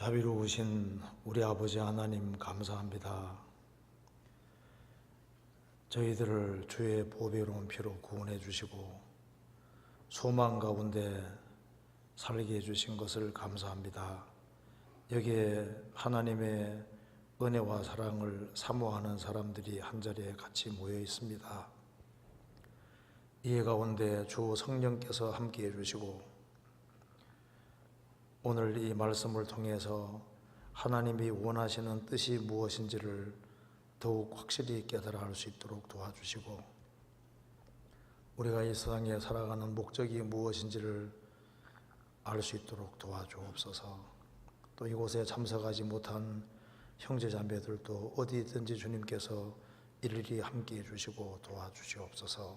자비로우신 우리 아버지 하나님 감사합니다. 저희들을 주의 보배로운 피로 구원해 주시고 소망 가운데 살게 해주신 것을 감사합니다. 여기에 하나님의 은혜와 사랑을 사모하는 사람들이 한자리에 같이 모여 있습니다. 이 가운데 주 성령께서 함께 해주시고 오늘 이 말씀을 통해서 하나님이 원하시는 뜻이 무엇인지를 더욱 확실히 깨달아 알 수 있도록 도와주시고 우리가 이 세상에 살아가는 목적이 무엇인지를 알 수 있도록 도와주옵소서. 또 이곳에 참석하지 못한 형제자매들도 어디든지 주님께서 일일이 함께해 주시고 도와주시옵소서.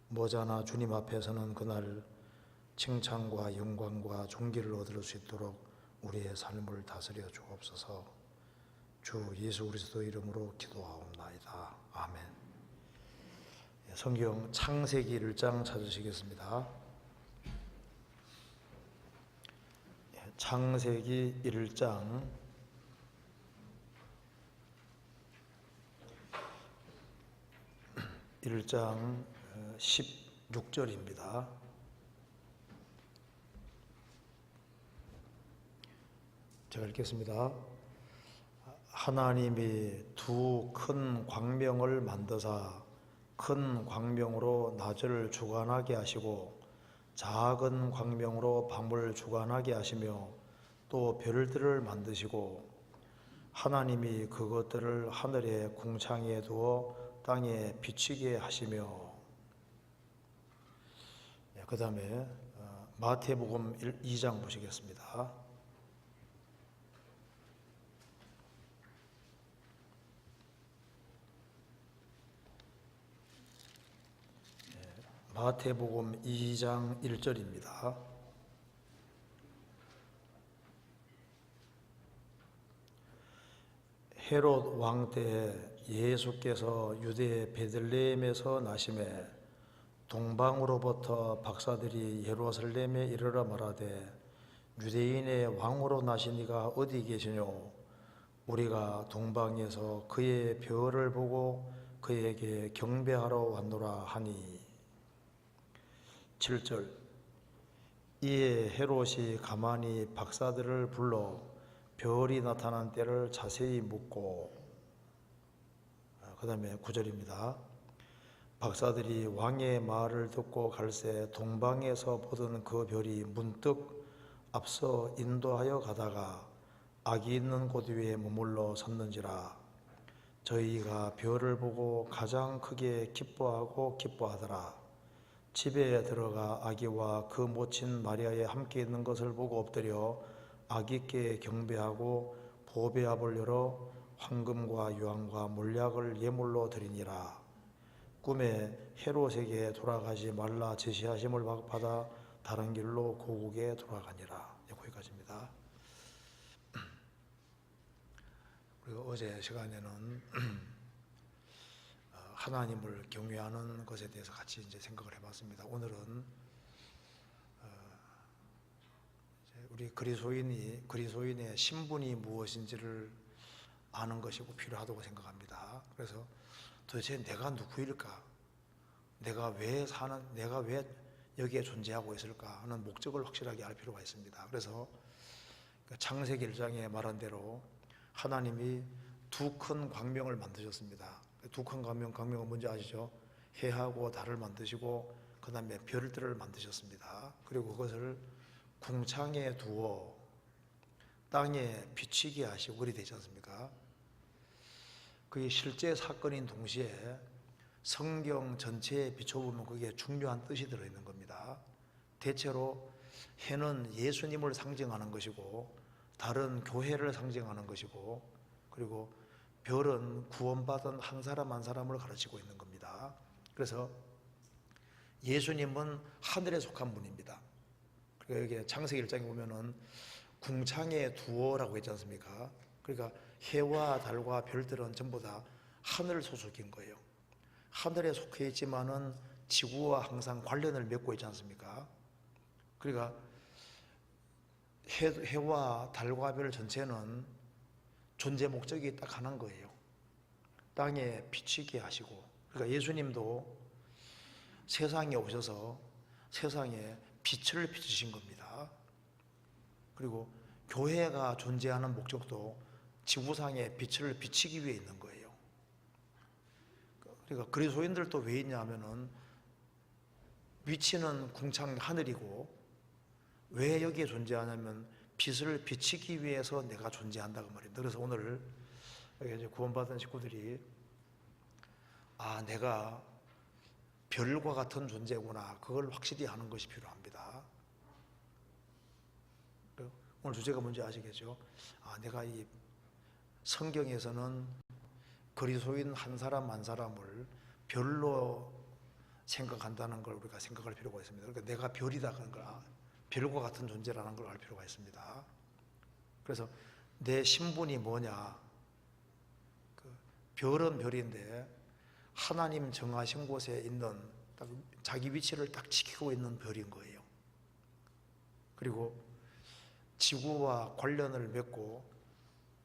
모자나 주님 앞에서는 그날 칭찬과 영광과 존귀를 얻을 수 있도록 우리의 삶을 다스려 주옵소서. 주 예수 그리스도 이름으로 기도하옵나이다. 아멘. 성경 창세기 1장 찾으시겠습니다. 창세기 1장 16절입니다. 제가 읽겠습니다. 하나님이 두 큰 광명을 만드사 큰 광명으로 낮을 주관하게 하시고 작은 광명으로 밤을 주관하게 하시며 또 별들을 만드시고 하나님이 그것들을 하늘의 궁창에 두어 땅에 비치게 하시며. 그 다음에 마태복음 2장 보시겠습니다. 마태복음 2장 1절입니다. 헤롯 왕 때에 예수께서 유대 베들레헴에서 나심에 동방으로부터 박사들이 예루살렘에 이르러 말하되 유대인의 왕으로 나신 이가 어디 계시뇨? 우리가 동방에서 그의 별을 보고 그에게 경배하러 왔노라 하니. 7절. 이에 헤롯이 가만히 박사들을 불러 별이 나타난 때를 자세히 묻고, 그 다음에 9절입니다. 박사들이 왕의 말을 듣고 갈새 동방에서 보던 그 별이 문득 앞서 인도하여 가다가 악이 있는 곳 위에 머물러 섰는지라. 저희가 별을 보고 가장 크게 기뻐하더라. 집에 들어가 아기와 그 모친 마리아에 함께 있는 것을 보고 엎드려 아기께 경배하고 보배압을 열어 황금과 유황과 몰약을 예물로 드리니라. 꿈에 헤롯에게 돌아가지 말라 제시하심을 받아 다른 길로 고국에 돌아가니라. 거기까지입니다. 그리고 어제 시간에는 하나님을 경외하는 것에 대해서 같이 이제 생각을 해봤습니다. 오늘은 우리 그리스도인의 신분이 무엇인지를 아는 것이 꼭 필요하다고 생각합니다. 그래서 도대체 내가 누구일까? 내가 왜 여기에 존재하고 있을까 하는 목적을 확실하게 알 필요가 있습니다. 그래서 창세기 1장에 말한 대로 하나님이 두 큰 광명을 만드셨습니다. 두 큰 광명은 뭔지 아시죠? 해하고 달을 만드시고 그 다음에 별들을 만드셨습니다. 그리고 그것을 궁창에 두어 땅에 비치게 하시고 그리 되지 않습니까? 그게 실제 사건인 동시에 성경 전체에 비춰보면 그게 중요한 뜻이 들어있는 겁니다. 대체로 해는 예수님을 상징하는 것이고 달은 교회를 상징하는 것이고 그리고 별은 구원받은 한 사람 한 사람을 가르치고 있는 겁니다. 그래서 예수님은 하늘에 속한 분입니다. 그러니까 여기 창세기 1장에 보면은 궁창에 두어라고 했지 않습니까? 그러니까 해와 달과 별들은 전부 다 하늘 소속인 거예요. 하늘에 속해 있지만은 지구와 항상 관련을 맺고 있지 않습니까? 그러니까 해와 달과 별 전체는 존재 목적이 딱 하나인 거예요. 땅에 비치게 하시고, 그러니까 예수님도 세상에 오셔서 세상에 빛을 비추신 겁니다. 그리고 교회가 존재하는 목적도 지구상에 빛을 비치기 위해 있는 거예요. 그러니까 그리스도인들도 왜 있냐 하면은 위치는 궁창 하늘이고 왜 여기에 존재하냐면 빛을 비치기 위해서 내가 존재한다고 말입니다. 그래서 오늘 여기 이제 구원받은 식구들이 내가 별과 같은 존재구나, 그걸 확실히 하는 것이 필요합니다. 오늘 주제가 뭔지 아시겠죠? 내가 이 성경에서는 그리스도인 한 사람 한 사람을 별로 생각한다는 걸 우리가 생각할 필요가 있습니다. 그러니까 내가 별이다 그런 걸, 별과 같은 존재라는 걸 알 필요가 있습니다. 그래서 내 신분이 뭐냐? 별은 별인데 하나님 정하신 곳에 있는 딱 자기 위치를 딱 지키고 있는 별인 거예요. 그리고 지구와 관련을 맺고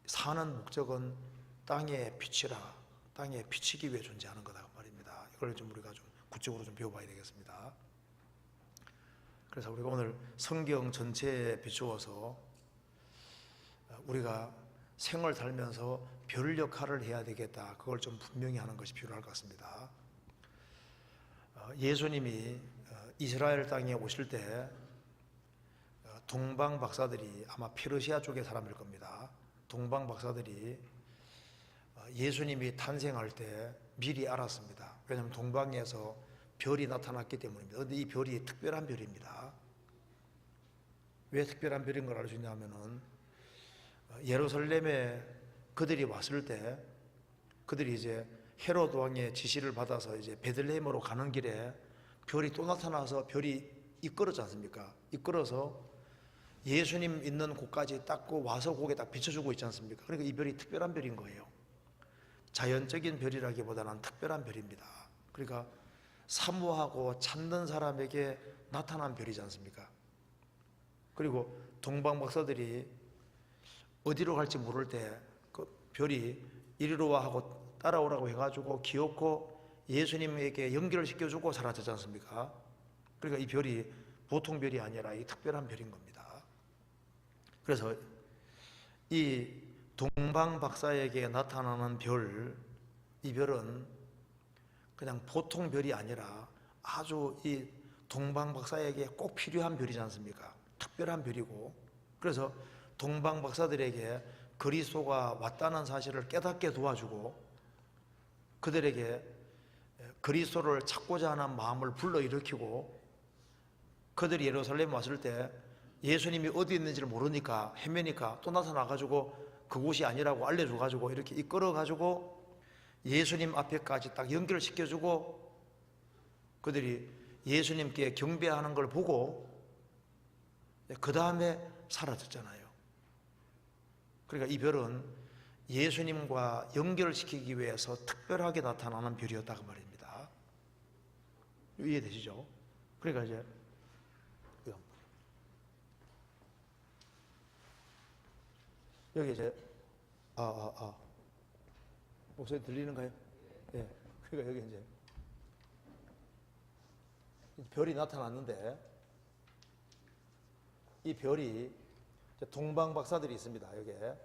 사는 목적은 땅에 비치라, 땅에 비치기 위해 존재하는 거다 말입니다. 이걸 좀 우리가 좀 구체적으로 좀 배워봐야 되겠습니다. 그래서 우리가 오늘 성경 전체에 비추어서 우리가 생을 살면서 별 역할을 해야 되겠다, 그걸 좀 분명히 하는 것이 필요할 것 같습니다. 예수님이 이스라엘 땅에 오실 때 동방 박사들이, 아마 페르시아 쪽의 사람일 겁니다. 동방 박사들이 예수님이 탄생할 때 미리 알았습니다. 왜냐하면 동방에서 별이 나타났기 때문입니다. 그런데 이 별이 특별한 별입니다. 왜 특별한 별인 걸 알 수 있냐면은 예루살렘에 그들이 왔을 때 그들이 이제 헤롯 왕의 지시를 받아서 이제 베들레헴으로 가는 길에 별이 또 나타나서 별이 이끌었지 않습니까? 이끌어서 예수님 있는 곳까지 딱 와서 거기에 딱 비춰주고 있지 않습니까? 그러니까 이 별이 특별한 별인 거예요. 자연적인 별이라기보다는 특별한 별입니다. 그러니까 사모하고 찾는 사람에게 나타난 별이지 않습니까? 그리고 동방 박사들이 어디로 갈지 모를 때 그 별이 이리로 와 하고 따라오라고 해가지고 기어코 예수님에게 연결을 시켜주고 사라졌지 않습니까? 그러니까 이 별이 보통 별이 아니라 이 특별한 별인 겁니다. 그래서 이 동방 박사에게 나타나는 별, 이 별은 그냥 보통 별이 아니라 아주 이 동방 박사에게 꼭 필요한 별이지 않습니까? 특별한 별이고, 그래서 동방 박사들에게 그리스도가 왔다는 사실을 깨닫게 도와주고 그들에게 그리스도를 찾고자 하는 마음을 불러일으키고, 그들이 예루살렘에 왔을 때 예수님이 어디 있는지를 모르니까 헤매니까 또 나타나가지고 그곳이 아니라고 알려줘가지고 이렇게 이끌어가지고 예수님 앞에까지 딱 연결시켜주고 그들이 예수님께 경배하는 걸 보고 그 다음에 사라졌잖아요. 그러니까 이 별은 예수님과 연결시키기 위해서 특별하게 나타나는 별이었다고 말입니다. 이해되시죠? 그러니까 이제 여기 이제 목소리 들리는가요? 예. 그러니까 여기 이제 별이 나타났는데 이 별이 동방 박사들이 있습니다. 여기에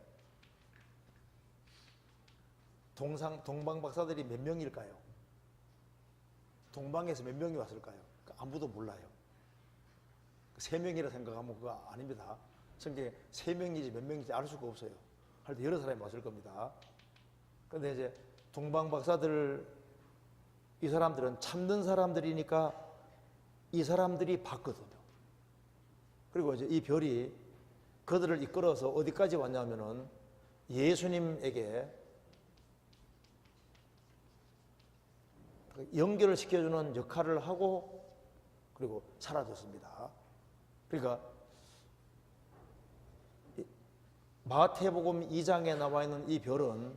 동방 박사들이 몇 명일까요? 동방에서 몇 명이 왔을까요? 아무도 몰라요. 3명이라 생각하면 그거 아닙니다. 성경에 3명이지 몇 명인지 알 수가 없어요. 할 때 여러 사람이 왔을 겁니다. 그런데 이제 동방 박사들, 이 사람들은 참는 사람들이니까 이 사람들이 봤거든요. 그리고 이제 이 별이 그들을 이끌어서 어디까지 왔냐면은 예수님에게 연결을 시켜주는 역할을 하고 그리고 사라졌습니다. 그러니까 마태복음 2장에 나와 있는 이 별은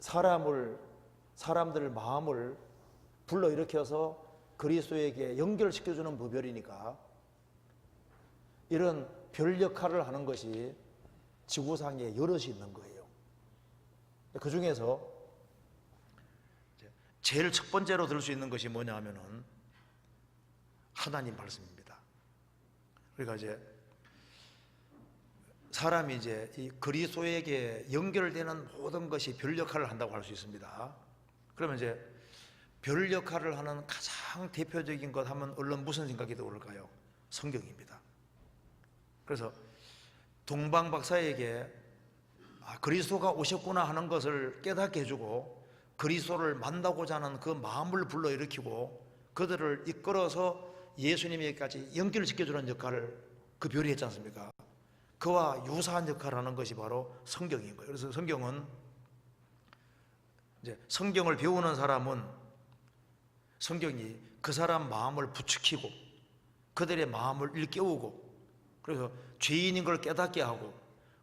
사람들 마음을 불러일으켜서 그리스도에게 연결시켜주는 별이니까 이런 별 역할을 하는 것이 지구상에 여럿이 있는 거예요. 그 중에서 제일 첫 번째로 들 수 있는 것이 뭐냐 하면은 하나님 말씀입니다. 그러니까 이제 사람이 이제 이 그리스도에게 연결되는 모든 것이 별 역할을 한다고 할 수 있습니다. 그러면 이제 별 역할을 하는 가장 대표적인 것 하면 얼른 무슨 생각이 떠오를까요? 성경입니다. 그래서 동방 박사에게 그리스도가 오셨구나 하는 것을 깨닫게 해주고 그리스도를 만나고자 하는 그 마음을 불러일으키고 그들을 이끌어서 예수님에게까지 연결시켜주는 역할을 그 별이 했지 않습니까? 그와 유사한 역할을 하는 것이 바로 성경인 거예요. 그래서 성경은 이제 성경을 배우는 사람은 성경이 그 사람 마음을 부추기고 그들의 마음을 일깨우고 그래서 죄인인 걸 깨닫게 하고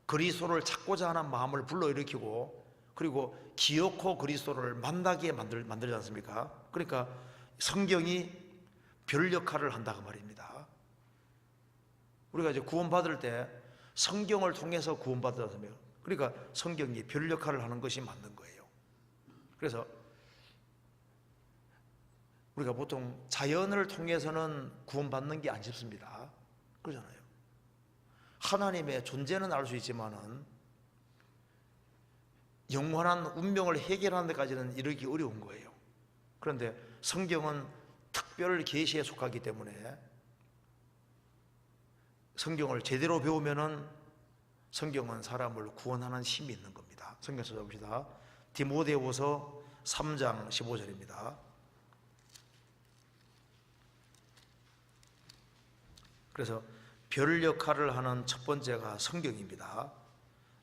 그리스도를 찾고자 하는 마음을 불러일으키고 그리고 기어코 그리스도를 만나게 만들지 않습니까? 그러니까 성경이 별 역할을 한다고 말입니다. 우리가 이제 구원받을 때 성경을 통해서 구원받지 않습니까? 그러니까 성경이 별 역할을 하는 것이 맞는 거예요. 그래서 우리가 보통 자연을 통해서는 구원받는 게 안 쉽습니다. 그러잖아요. 하나님의 존재는 알 수 있지만은 영원한 운명을 해결하는 데까지는 이르기 어려운 거예요. 그런데 성경은 특별 계시에 속하기 때문에 성경을 제대로 배우면은 성경은 사람을 구원하는 힘이 있는 겁니다. 성경 찾아봅시다. 디모데후서 3장 15절입니다. 그래서 별 역할을 하는 첫 번째가 성경입니다.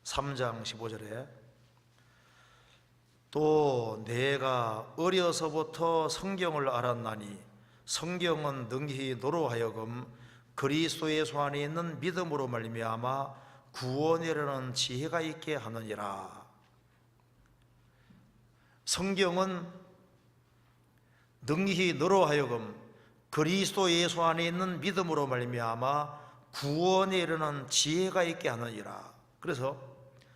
3장 15절에 또 내가 어려서부터 성경을 알았나니 성경은 능히 너로 하여금 그리스도 예수 안에 있는 믿음으로 말미암아 구원에 이르는 지혜가 있게 하느니라. 성경은 능히 너로 하여금 그리스도 예수 안에 있는 믿음으로 말미암아 구원에 이르는 지혜가 있게 하느니라. 그래서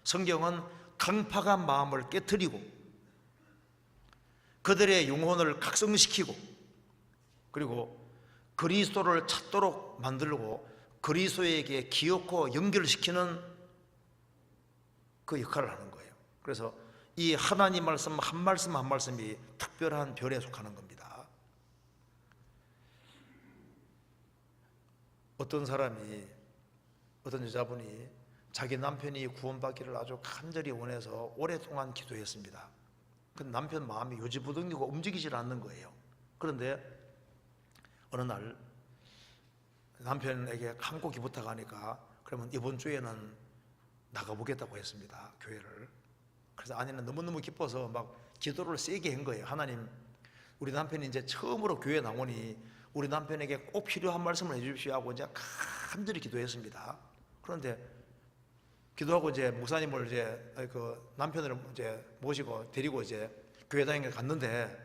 성경은 강팍한 마음을 깨트리고 그들의 영혼을 각성시키고 그리고 그리스도를 찾도록 만들고 그리스도에게 기어코 연결시키는 그 역할을 하는 거예요. 그래서 이 하나님 말씀 한 말씀 한 말씀이 특별한 별에 속하는 겁니다. 어떤 사람이 어떤 여자분이 자기 남편이 구원받기를 아주 간절히 원해서 오랫동안 기도했습니다. 근데 남편 마음이 요지부동이고 움직이질 않는 거예요. 그런데 어느 날 남편에게 간곡히 부탁하니까 그러면 이번 주에는 나가보겠다고 했습니다. 교회를. 그래서 아내는 너무너무 기뻐서 막 기도를 세게 한 거예요. 하나님, 우리 남편이 이제 처음으로 교회 나오니 우리 남편에게 꼭 필요한 말씀을 해주십시오 하고 이제 간절히 기도했습니다. 그런데 기도하고 이제 목사님을 이제 그 남편을 이제 모시고 데리고 이제 교회 다니게 갔는데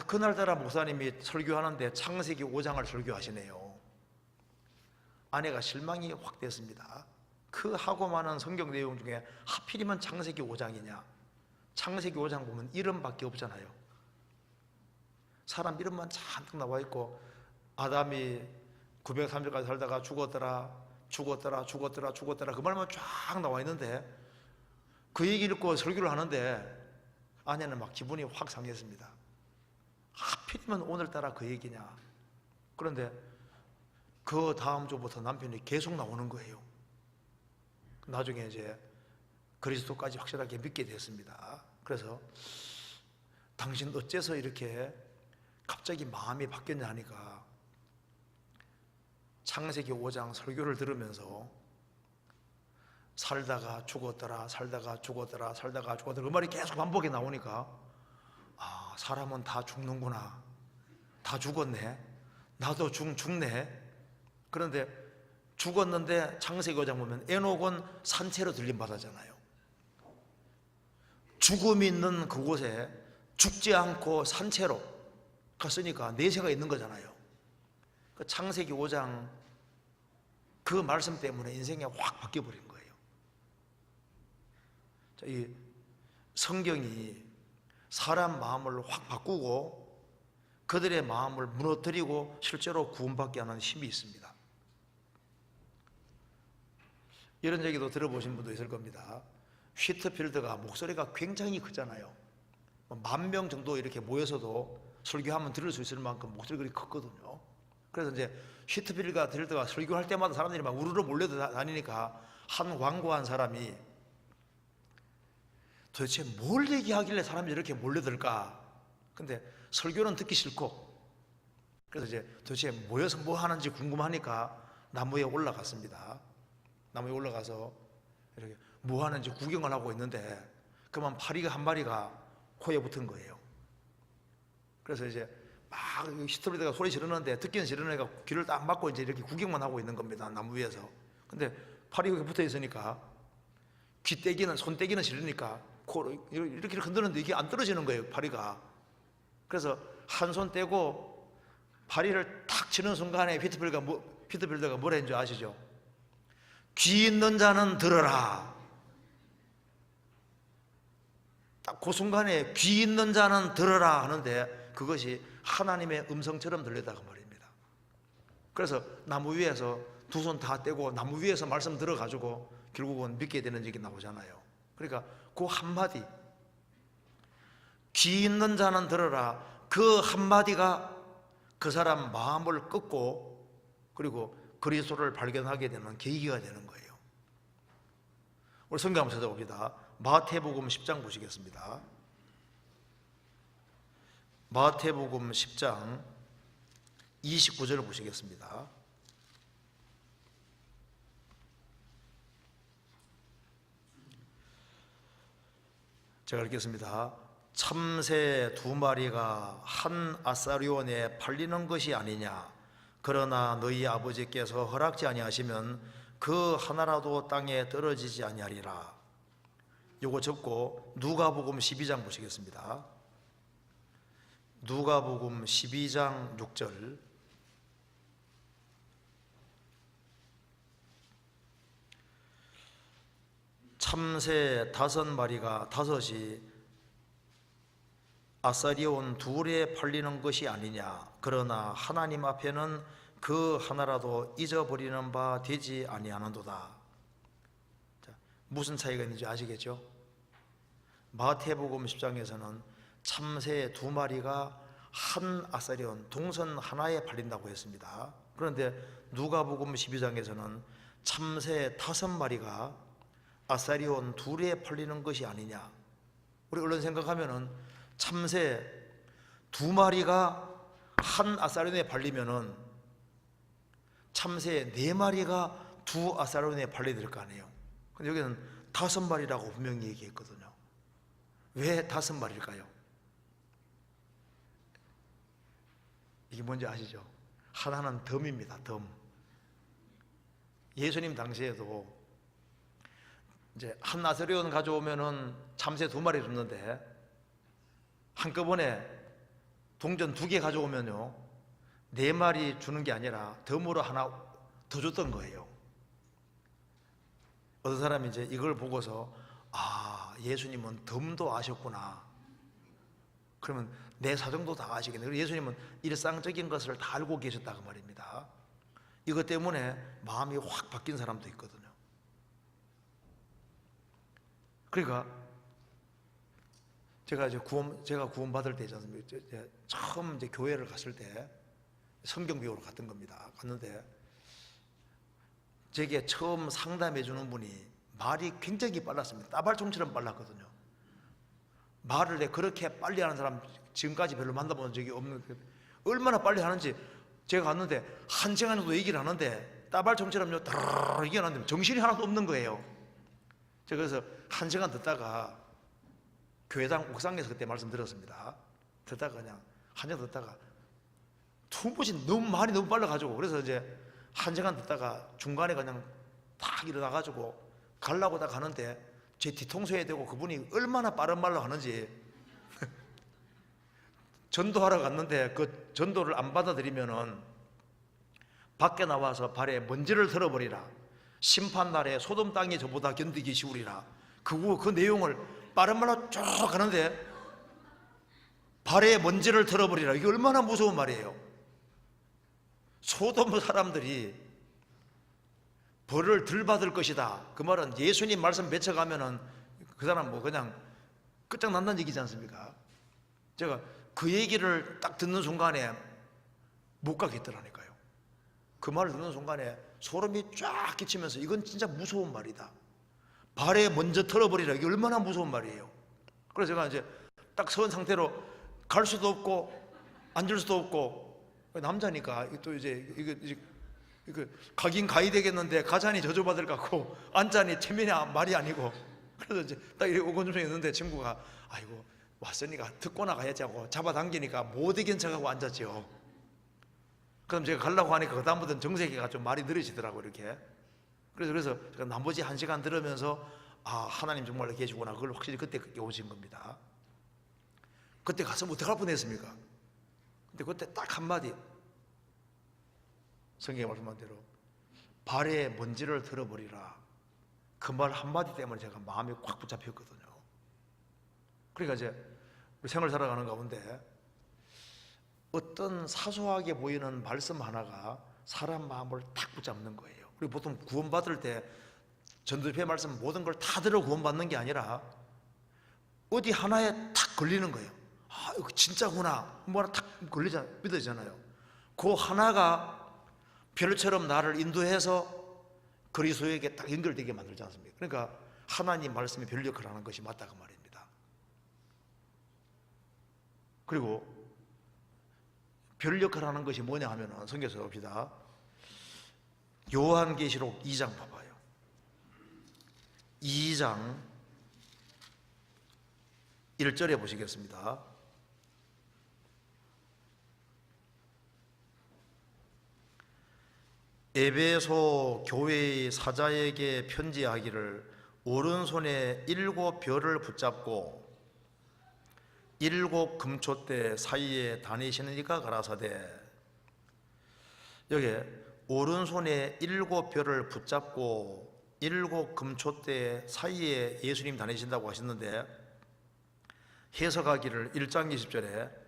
그날따라 목사님이 설교하는데 창세기 5장을 설교하시네요. 아내가 실망이 확 됐습니다. 그 하고 많은 성경 내용 중에 하필이면 창세기 5장이냐? 창세기 5장 보면 이름밖에 없잖아요. 사람 이름만 잔뜩 나와 있고 아담이 930까지 살다가 죽었더라 그 말만 쫙 나와 있는데 그 얘기 읽고 설교를 하는데 아내는 막 기분이 확 상했습니다. 하필이면 오늘따라 그 얘기냐. 그런데 그 다음 주부터 남편이 계속 나오는 거예요. 나중에 이제 그리스도까지 확실하게 믿게 됐습니다. 그래서 당신 어째서 이렇게 갑자기 마음이 바뀌었냐 하니까 창세기 5장 설교를 들으면서 살다가 죽었더라 그 말이 계속 반복이 나오니까 사람은 다 죽는구나. 다 죽었네. 나도 죽네. 그런데 죽었는데 창세기 5장 보면 에녹은 산채로 들림받았잖아요. 죽음이 있는 그곳에 죽지 않고 산채로 갔으니까 내세가 있는 거잖아요. 그 창세기 5장 그 말씀 때문에 인생이 확 바뀌어버린 거예요. 자, 이 성경이 사람 마음을 확 바꾸고 그들의 마음을 무너뜨리고 실제로 구원받게 하는 힘이 있습니다. 이런 얘기도 들어보신 분도 있을 겁니다. 휘트필드가 목소리가 굉장히 크잖아요. 10,000명 정도 이렇게 모여서도 설교하면 들을 수 있을 만큼 목소리가 컸거든요. 그래서 이제 휘트필드가 설교할 때마다 사람들이 막 우르르 몰려다니니까 한 광고한 사람이 도대체 뭘 얘기하길래 사람이 이렇게 몰려들까? 근데 설교는 듣기 싫고, 그래서 이제 도대체 모여서 뭐 하는지 궁금하니까 나무에 올라갔습니다. 나무에 올라가서 이렇게 뭐 하는지 구경을 하고 있는데 그만 파리가 한 마리가 코에 붙은 거예요. 그래서 이제 막 히트필드가 소리 지르는데 듣기는 지르니까 귀를 딱 막고 이제 이렇게 구경만 하고 있는 겁니다. 나무 위에서. 근데 파리가 붙어 있으니까 손떼기는 지르니까 코로 이렇게 흔드는데 이게 안 떨어지는 거예요, 파리가. 그래서 한 손 떼고 파리를 탁 치는 순간에 피터필드가 뭐라 했는지 아시죠? 귀 있는 자는 들어라. 딱 그 순간에 귀 있는 자는 들어라 하는데 그것이 하나님의 음성처럼 들리다가 말입니다. 그래서 나무 위에서 두 손 다 떼고 나무 위에서 말씀 들어가지고 결국은 믿게 되는 얘기 나오잖아요. 그러니까 그 한마디, 귀 있는 자는 들어라, 그 한마디가 그 사람 마음을 꺾고 그리고 그리스도를 발견하게 되는 계기가 되는 거예요. 우리 성경 한번 찾아봅니다. 마태복음 10장 보시겠습니다. 마태복음 10장 29절을 보시겠습니다. 제가 읽겠습니다. 참새 2마리가 한 아사리온에 팔리는 것이 아니냐. 그러나 너희 아버지께서 허락지 아니하시면 그 하나라도 땅에 떨어지지 아니하리라. 요거 접고 누가복음 12장 보시겠습니다. 누가복음 12장 6절. 참새 5마리가 다섯이 아사리온 2에 팔리는 것이 아니냐. 그러나 하나님 앞에는 그 하나라도 잊어버리는 바 되지 아니하는도다. 자, 무슨 차이가 있는지 아시겠죠? 마태복음 10장에서는 참새 2마리가 한 아사리온 동선 하나에 팔린다고 했습니다. 그런데 누가복음 12장에서는 참새 5마리가 아사리온 2에 팔리는 것이 아니냐. 우리 얼른 생각하면은 참새 2마리가 한 아사리온에 팔리면은 참새 4마리가 2 아사리온에 팔려야 될 거 아니에요. 근데 여기는 5마리라고 분명히 얘기했거든요. 왜 5마리일까요? 이게 뭔지 아시죠? 하나는 덤입니다. 덤. 예수님 당시에도 이제 한 아사리온 가져오면은 참새 2마리 줬는데 한꺼번에 동전 2개 가져오면요 4마리 주는 게 아니라 덤으로 하나 더 줬던 거예요. 어떤 사람이 이제 이걸 보고서 예수님은 덤도 아셨구나. 그러면 내 사정도 다 아시겠네. 그래서 예수님은 일상적인 것을 다 알고 계셨다고 말입니다. 이것 때문에 마음이 확 바뀐 사람도 있거든요. 그러니까 제가 구원받을 때 처음 이제 교회를 갔을 때 성경 배우러 갔던 겁니다. 갔는데 제게 처음 상담해 주는 분이 말이 굉장히 빨랐습니다. 따발총처럼 빨랐거든요. 말을 그렇게 빨리 하는 사람 지금까지 별로 만나본 적이 없는, 얼마나 빨리 하는지. 제가 갔는데 1시간 정도 얘기를 하는데 따발총처럼요 다르르 얘기하는데 정신이 하나도 없는 거예요. 제가 그래서 1시간 듣다가 교회당 옥상에서 그때 말씀 들었습니다. 듣다가 그냥 1시간 듣다가 투무진 말이 너무 빨라가지고, 그래서 이제 1시간 듣다가 중간에 그냥 딱 일어나가지고 가려고 다 가는데 제 뒤통수에 대고 그분이 얼마나 빠른 말로 하는지 전도하러 갔는데 그 전도를 안 받아들이면은 밖에 나와서 발에 먼지를 털어버리라. 심판날에 소돔 땅이 저보다 견디기 쉬우리라. 그 내용을 빠른 말로 쭉 가는데 발에 먼지를 털어버리라. 이게 얼마나 무서운 말이에요. 소돔 사람들이 벌을 덜 받을 것이다. 그 말은 예수님 말씀 맺혀가면은 그 사람 뭐 그냥 끝장난다는 얘기지 않습니까? 제가 그 얘기를 딱 듣는 순간에 못 가겠더라니까요. 그 말을 듣는 순간에 소름이 쫙 끼치면서 이건 진짜 무서운 말이다. 발에 먼저 털어버리라. 이게 얼마나 무서운 말이에요. 그래서 제가 이제 딱 선 상태로 갈 수도 없고 앉을 수도 없고, 남자니까 또 이제 가긴 가야 되겠는데 가자니 저주받을 것 같고 앉자니 체면이 말이 아니고, 그래서 이제 딱 이렇게 오건중에 있는데 친구가 아이고 왔으니까 듣고 나가야지 하고 잡아당기니까 못 이긴 척하고 앉았죠. 그럼 제가 가려고 하니까 그다음부터는 정색이가 좀 말이 느려지더라고 이렇게. 그래서 제가 나머지 1시간 들으면서 아, 하나님 정말 계시구나, 그걸 확실히 그때 오신 겁니다. 그때 가서 어떡할 뻔했습니까? 근데 그때 딱 한마디, 성경에 말씀한 대로 발에 먼지를 털어버리라. 그 말 한마디 때문에 제가 마음이 꽉 붙잡혔거든요. 그러니까 이제 우리 생활 살아가는 가운데 어떤 사소하게 보이는 말씀 하나가 사람 마음을 탁 붙잡는 거예요. 우리 보통 구원받을 때 전도집회 말씀 모든 걸 다 들어 구원받는 게 아니라 어디 하나에 탁 걸리는 거예요. 아, 이거 진짜구나. 뭐 하나 탁 믿어지잖아요. 그 하나가 별처럼 나를 인도해서 그리스도에게 딱 연결되게 만들지 않습니까? 그러니까 하나님 말씀이 별 역할을 하는 것이 맞다 그 말입니다. 그리고 별 역할을 하는 것이 뭐냐 하면은 성경에서 봅시다. 요한계시록 2장 봐봐요. 2장 1절에 보시겠습니다. 에베소 교회의 사자에게 편지하기를 오른손에 7 별을 붙잡고 7 금초대 사이에 다니시는 이가 가라사대. 여기 오른손에 7 별을 붙잡고 7 금초대 사이에 예수님 다니신다고 하셨는데, 해석하기를 1장 20절에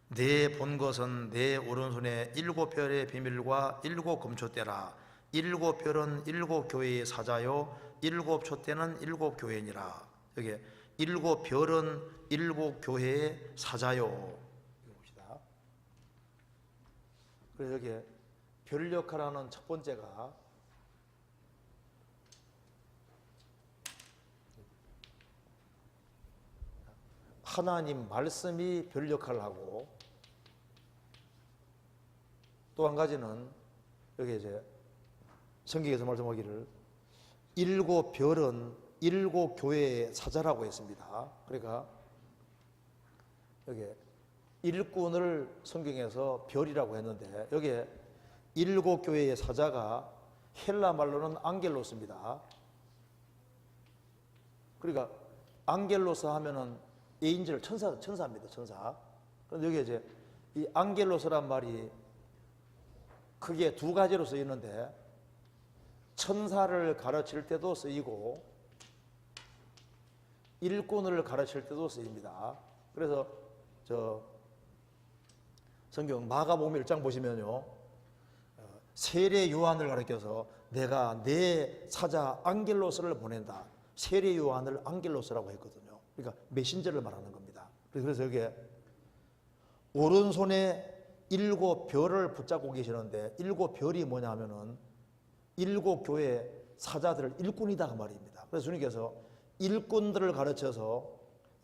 내 본 것은 내 오른손에 7 별의 비밀과 7 금초대라. 7 별은 7 교회의 사자요 7 촛대는 7 교회니라. 여기 7 별은 7 교회의 사자요. 이거 봅시다. 그래서 여기 별 역할하는 첫 번째가 하나님 말씀이 별 역할을 하고, 또 한 가지는 여기 이제 성경에서 말씀하기를 7 별은 7 교회의 사자라고 했습니다. 그러니까 여기 일꾼을 성경에서 별이라고 했는데, 여기에 7 교회의 사자가 헬라 말로는 앙겔로스입니다. 그러니까 앙겔로스 하면은 에인젤, 천사입니다. 천사. 그런데 여기 이제 이 앙겔로스란 말이 크게 2가지로 쓰이는데, 천사를 가르칠 때도 쓰이고 일꾼을 가르칠 때도 쓰입니다. 그래서 성경 마가복음 1장 보시면요, 세례 요한을 가리켜서 내가 내 사자 앙겔로스를 보낸다. 세례 요한을 앙겔로스라고 했거든요. 그러니까 메신저를 말하는 겁니다. 그래서 여기에 오른손에 7 별을 붙잡고 계시는데, 7 별이 뭐냐 하면은 7 교회 사자들 일꾼이다 그 말입니다. 그래서 주님께서 일꾼들을 가르쳐서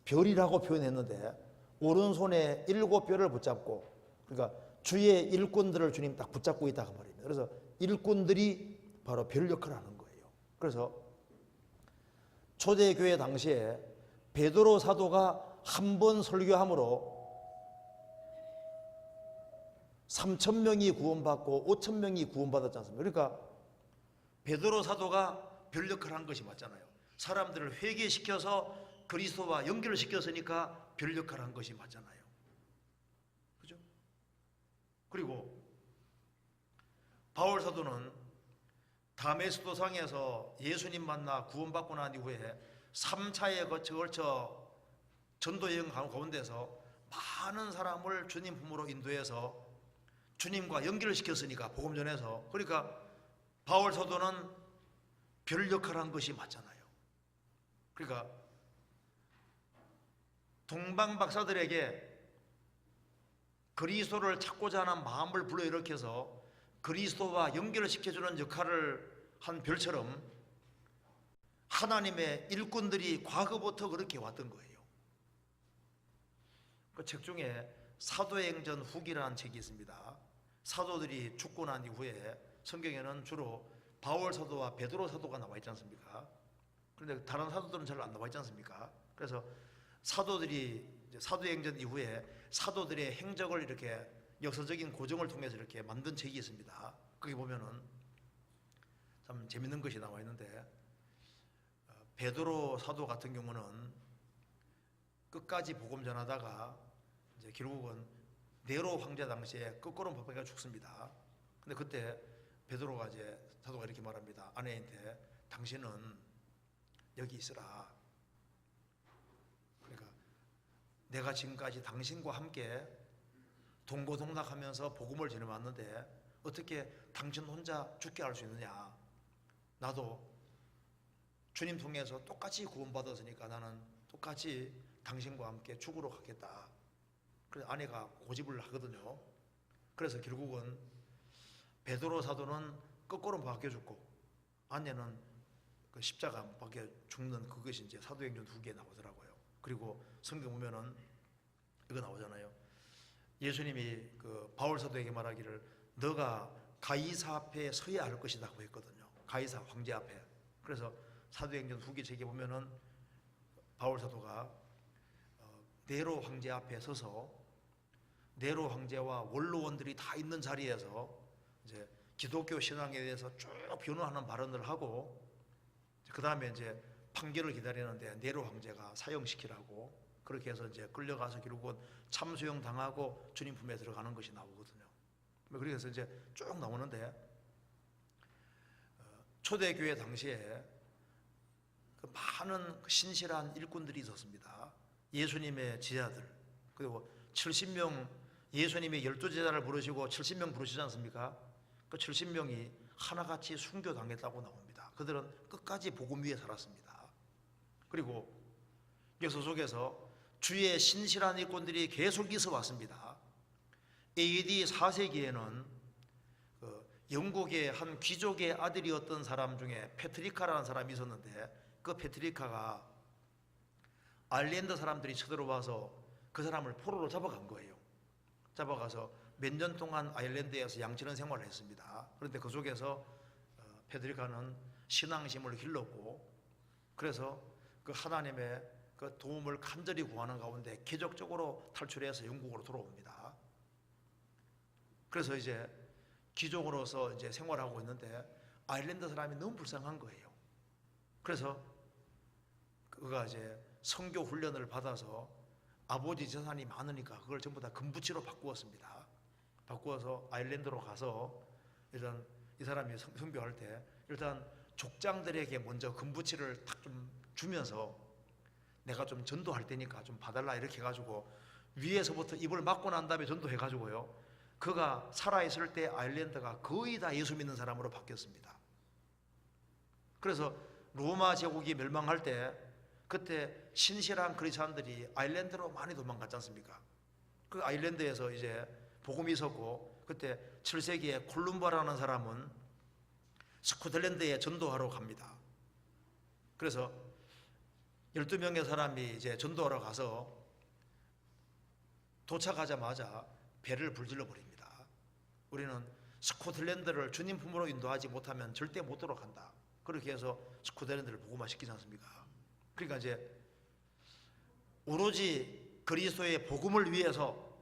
별이라고 표현했는데, 오른손에 7 별을 붙잡고, 그러니까 주의 일꾼들을 주님 딱 붙잡고 있다 그 말입니다. 그래서 일꾼들이 바로 별 역할을 하는 거예요. 그래서 초대교회 당시에 베드로 사도가 한 번 설교함으로 3,000명이 구원받고 5,000명이 구원받았지 않습니까? 그러니까 베드로 사도가 별 역할을 한 것이 맞잖아요. 사람들을 회개시켜서 그리스도와 연결을 시켰으니까 별 역할을 한 것이 맞잖아요. 그죠? 그리고 바울 사도는 다메섹 도상에서 예수님 만나 구원받고 난 이후에 3차에 걸쳐 전도 여행 가운데서 많은 사람을 주님 품으로 인도해서 주님과 연결을 시켰으니까, 복음 전해서. 그러니까 바울 사도는 별 역할을 한 것이 맞잖아요. 그러니까 동방 박사들에게 그리스도를 찾고자 하는 마음을 불러일으켜서 그리스도와 연결을 시켜주는 역할을 한 별처럼 하나님의 일꾼들이 과거부터 그렇게 왔던 거예요. 그 책 중에 사도행전 후기라는 책이 있습니다. 사도들이 죽고 난 이후에 성경에는 주로 바울 사도와 베드로 사도가 나와 있지 않습니까? 그런데 다른 사도들은 잘 안 나와 있지 않습니까? 그래서 사도들이 사도행전 이후에 사도들의 행적을 이렇게 역사적인 고정을 통해서 이렇게 만든 책이 있습니다. 거기 보면은 참 재밌는 것이 나와 있는데, 베드로 사도 같은 경우는 끝까지 복음 전하다가 이제 결국은 네로 황제 당시에 거꾸로 법해가 죽습니다. 근데 그때 베드로가 이제 사도가 이렇게 말합니다. 아내한테 당신은 여기 있으라. 그러니까 내가 지금까지 당신과 함께 동고동락하면서 복음을 전해왔는데 어떻게 당신 혼자 죽게 할 수 있느냐. 나도 주님 통해서 똑같이 구원받았으니까 나는 똑같이 당신과 함께 죽으러 가겠다. 그래서 아내가 고집을 하거든요. 그래서 결국은 베드로 사도는 거꾸로 박혀 죽고 아내는 그 십자가 못 박혀 죽는 그것이 이제 사도행전 2개에 나오더라고요. 그리고 성경 보면은 이거 나오잖아요. 예수님이 그 바울 사도에게 말하기를 너가 가이사 앞에 서야 할 것이라고 했거든요. 가이사 황제 앞에. 그래서 사도행전 후기 책에 보면은 바울 사도가 네로 황제 앞에 서서 네로 황제와 원로원들이 다 있는 자리에서 이제 기독교 신앙에 대해서 쭉 변호하는 발언을 하고, 그 다음에 이제 판결을 기다리는데 네로 황제가 사형시키라고 그렇게 해서 이제 끌려가서 결국은 참수형 당하고 주님 품에 들어가는 것이 나오거든요. 그래서 이제 쭉 나오는데, 초대교회 당시에 그 많은 신실한 일꾼들이 있었습니다. 예수님의 제자들, 그리고 70명, 예수님의 12제자를 부르시고 70명 부르시지 않습니까? 그 70명이 하나같이 순교당했다고 나옵니다. 그들은 끝까지 복음 위에 살았습니다. 그리고 역사 속에서 주의 신실한 일꾼들이 계속 있어 왔습니다. AD 4세기에는 영국의 한 귀족의 아들이었던 사람 중에 페트리카라는 사람이 있었는데, 그 페트리카가 아일랜드 사람들이 쳐들어와서 그 사람을 포로로 잡아간 거예요. 잡아가서 몇 년 동안 아일랜드에서 양치는 생활을 했습니다. 그런데 그 속에서 페트리카는 신앙심을 길렀고, 그래서 그 하나님의 그 도움을 간절히 구하는 가운데 기적적으로 탈출해서 영국으로 돌아옵니다. 그래서 이제 귀족으로서 이제 생활하고 있는데 아일랜드 사람이 너무 불쌍한 거예요. 그래서 그가 이제 선교 훈련을 받아서 아버지 재산이 많으니까 그걸 전부 다 금부치로 바꾸었습니다. 바꾸어서 아일랜드로 가서 일단 이 사람이 선교할 때 일단 족장들에게 먼저 금부치를 탁 좀 주면서 내가 좀 전도할 테니까 좀 봐달라 이렇게 해가지고 위에서부터 입을 막고 난 다음에 전도해가지고요, 그가 살아있을 때 아일랜드가 거의 다 예수 믿는 사람으로 바뀌었습니다. 그래서 로마 제국이 멸망할 때 그때 신실한 그리스도인들이 아일랜드로 많이 도망갔지 않습니까? 그 아일랜드에서 이제 복음이 있었고, 그때 7세기에 콜룸바라는 사람은 스코틀랜드에 전도하러 갑니다. 그래서 12명의 사람이 이제 전도하러 가서 도착하자마자 배를 불질러 버립니다. 우리는 스코틀랜드를 주님 품으로 인도하지 못하면 절대 못 들어간다. 그렇게 해서 스코틀랜드를 복음화시키지 않습니까? 그러니까 이제 오로지 그리스도의 복음을 위해서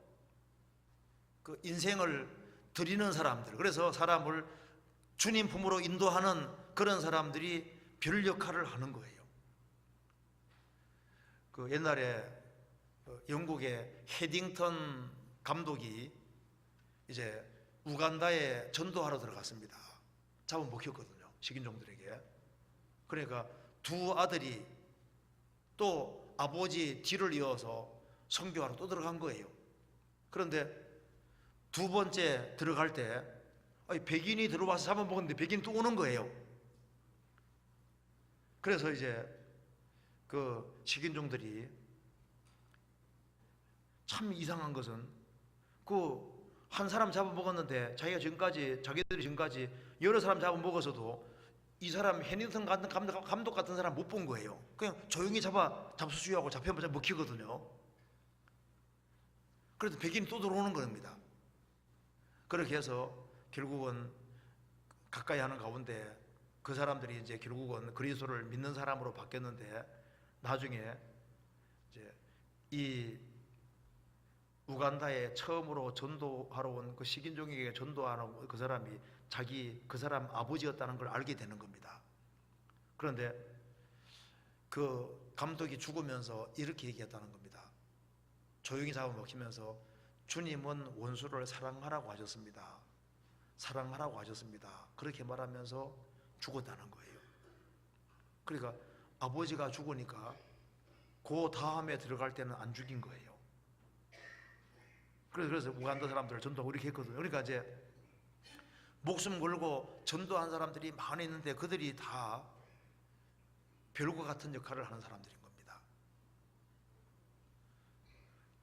그 인생을 드리는 사람들, 그래서 사람을 주님 품으로 인도하는 그런 사람들이 별 역할을 하는 거예요. 그 옛날에 영국의 헤딩턴 감독이 이제 우간다에 전도하러 들어갔습니다. 잡아먹혔거든요, 식인종들에게. 그러니까 두 아들이 또 아버지 뒤를 이어서 선교하러 또 들어간 거예요. 그런데 두 번째 들어갈 때 백인이 들어와서 잡아먹었는데 백인이 또 오는 거예요. 그래서 이제 그 식인종들이 참 이상한 것은 그 한 사람 잡아먹었는데 자기들이 지금까지 여러 사람 잡아먹어서도 이 사람 해니슨 같은 감독 같은 사람 못 본 거예요. 그냥 조용히 잡수주의하고 잡혀보자 먹히거든요. 그래도 백인이 또 들어오는 겁니다. 그렇게 해서 결국은 가까이 하는 가운데 그 사람들이 이제 결국은 그리스도를 믿는 사람으로 바뀌었는데, 나중에 이제 이 우간다에 처음으로 전도하러 온 그 식인종에게 전도하는 그 사람이 그 사람 아버지였다는 걸 알게 되는 겁니다. 그런데 그 감독이 죽으면서 이렇게 얘기했다는 겁니다. 조용히 잡아먹히면서 주님은 원수를 사랑하라고 하셨습니다. 사랑하라고 하셨습니다. 그렇게 말하면서 죽었다는 거예요. 그러니까 아버지가 죽으니까 그 다음에 들어갈 때는 안 죽인 거예요. 그래서 우간다 사람들을 전도하고 이렇게 했거든요. 그러니까 이제 목숨 걸고 전도한 사람들이 많이 있는데 그들이 다 별과 같은 역할을 하는 사람들인 겁니다.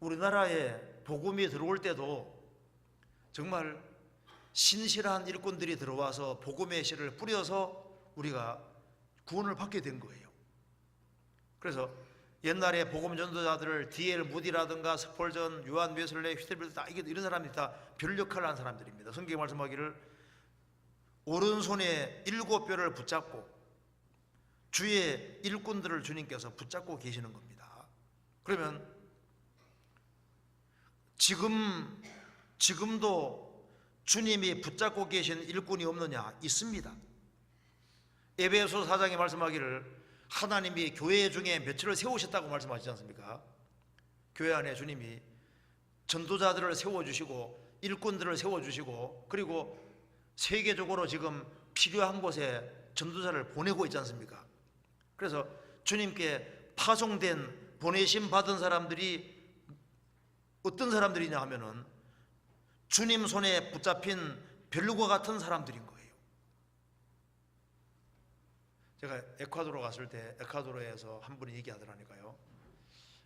우리나라에 복음이 들어올 때도 정말 신실한 일꾼들이 들어와서 복음의 씨를 뿌려서 우리가 구원을 받게 된 거예요. 그래서 옛날에 복음 전도자들을 D.L. 무디라든가 스펄전, 요한 웨슬레, 휘틀빌드 다 이런 사람들이 다 별 역할을 한 사람들입니다. 성경에 말씀하기를 오른손에 7뼈를 붙잡고 주의 일꾼들을 주님께서 붙잡고 계시는 겁니다. 그러면 지금도 주님이 붙잡고 계신 일꾼이 없느냐? 있습니다. 에베소 4장에 말씀하기를 하나님이 교회 중에 몇을 세우셨다고 말씀하시지 않습니까? 교회 안에 주님이 전도자들을 세워주시고 일꾼들을 세워주시고 그리고 세계적으로 지금 필요한 곳에 전도자를 보내고 있지 않습니까? 그래서 주님께 파송된 보내심 받은 사람들이 어떤 사람들이냐 하면은 주님 손에 붙잡힌 별과 같은 사람들인 거예요. 제가 에콰도르 갔을 때 에콰도르에서 한 분이 얘기하더라니까요.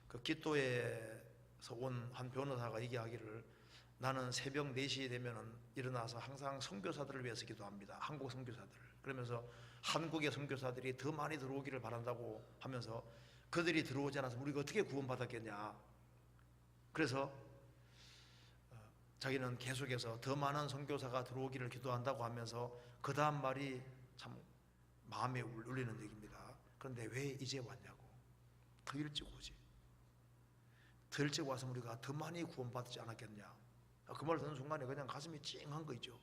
그 기토에서 온 한 변호사가 얘기하기를 나는 새벽 4시 되면은 일어나서 항상 선교사들을 위해서 기도합니다. 한국 선교사들. 그러면서 한국의 선교사들이 더 많이 들어오기를 바란다고 하면서 그들이 들어오지 않아서 우리가 어떻게 구원받았겠냐. 그래서 자기는 계속해서 더 많은 선교사가 들어오기를 기도한다고 하면서 그 다음 말이 참 마음에 울리는 얘기입니다. 그런데 왜 이제 왔냐고. 더 일찍 오지. 더 일찍 와서 우리가 더 많이 구원받지 않았겠냐. 그 말 듣는 순간에 그냥 가슴이 찡한 거 있죠.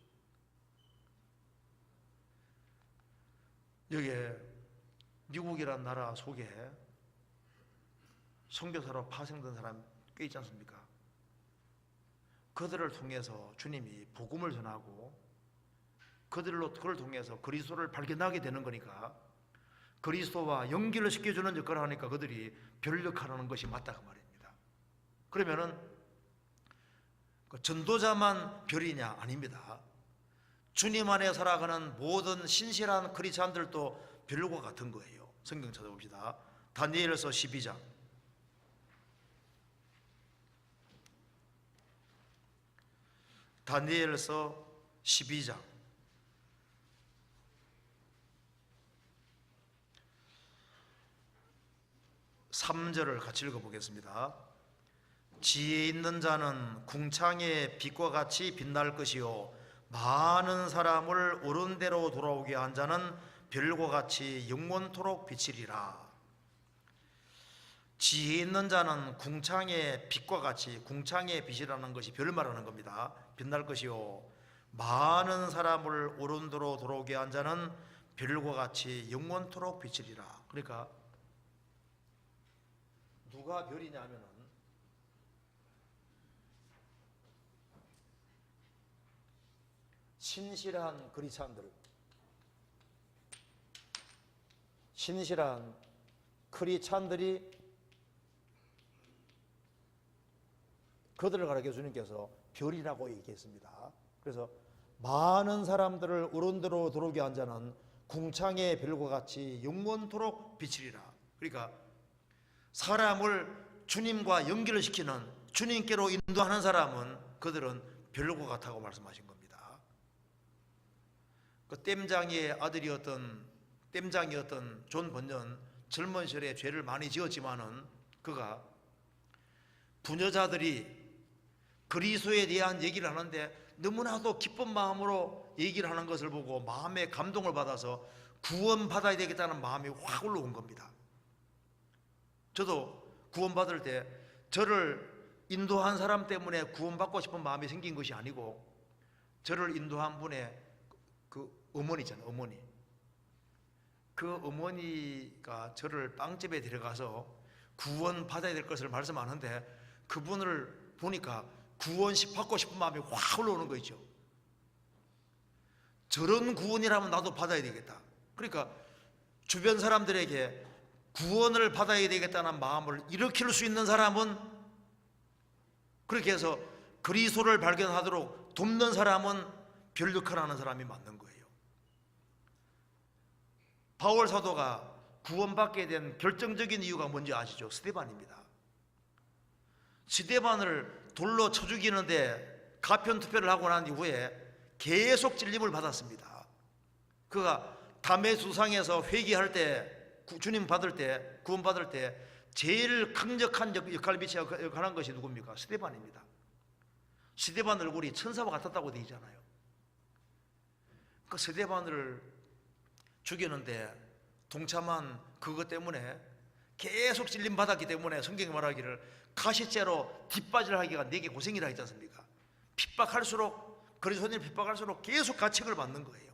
여기에 미국이라는 나라 속에 선교사로 파송된 사람 꽤 있지 않습니까? 그들을 통해서 주님이 복음을 전하고 그걸 통해서 그리스도를 발견하게 되는 거니까 그리스도와 연결을 시켜주는 역할을 하니까 그들이 별 역할을 하는 것이 맞다 그 말입니다. 그러면은 그 전도자만 별이냐? 아닙니다. 주님 안에 살아가는 모든 신실한 크리스찬들도 별과 같은 거예요. 성경 찾아봅시다. 다니엘서 12장. 다니엘서 12장 3절을 같이 읽어보겠습니다. 지혜 있는 자는 궁창의 빛과 같이 빛날 것이요 많은 사람을 옳은 대로 돌아오게 한 자는 별과 같이 영원토록 비치리라. 지혜 있는 자는 궁창의 빛과 같이, 궁창의 빛이라는 것이 별을 말하는 겁니다. 빛날 것이요 많은 사람을 옳은 대로 돌아오게 한 자는 별과 같이 영원토록 비치리라. 그러니까 누가 별이냐 하면은 신실한 크리스찬들, 신실한 크리스찬들이 그들을 가리켜 주님께서 별이라고 얘기했습니다. 그래서 많은 사람들을 어른대로 들어오게 한 자는 궁창의 별과 같이 영원토록 비치리라. 그러니까 사람을 주님과 연결을 시키는, 주님께로 인도하는 사람은 그들은 별과 같다고 말씀하신 겁니다. 그 땜장이의 아들이었던 존 번연, 젊은 시절에 죄를 많이 지었지만은 그가 부녀자들이 그리스도에 대한 얘기를 하는데 너무나도 기쁜 마음으로 얘기를 하는 것을 보고 마음에 감동을 받아서 구원받아야 되겠다는 마음이 확 올라온 겁니다. 저도 구원받을 때 저를 인도한 사람 때문에 구원받고 싶은 마음이 생긴 것이 아니고, 저를 인도한 분의 그 어머니잖아요. 어머니. 그 어머니가 저를 빵집에 데려가서 구원받아야 될 것을 말씀하는데 그분을 보니까 받고 싶은 마음이 확 올라오는 거 있죠. 저런 구원이라면 나도 받아야 되겠다. 그러니까 주변 사람들에게 구원을 받아야 되겠다는 마음을 일으킬 수 있는 사람은, 그렇게 해서 그리스도를 발견하도록 돕는 사람은 별 역할을 하는 사람이 맞는 거예요. 바울 사도가 구원받게 된 결정적인 이유가 뭔지 아시죠? 스데반입니다. 스데반을 돌로 쳐 죽이는데 가편 투표를 하고 난 이후에 계속 찔림을 받았습니다. 그가 다메수상에서 회개할 때, 주님 받을 때, 구원 받을 때 제일 강력한 역할을 미쳐가는 것이 누굽니까? 스데반입니다. 스데반 얼굴이 천사와 같았다고 되어 있잖아요. 그 스데반을 죽이는데 동참한 그것 때문에 계속 찔림 받았기 때문에 성경이 말하기를 가시째로 뒷바지를 하기가 내게 고생이라 했지 않습니까? 핍박할수록, 그리스도인을 핍박할수록 계속 가책을 받는 거예요.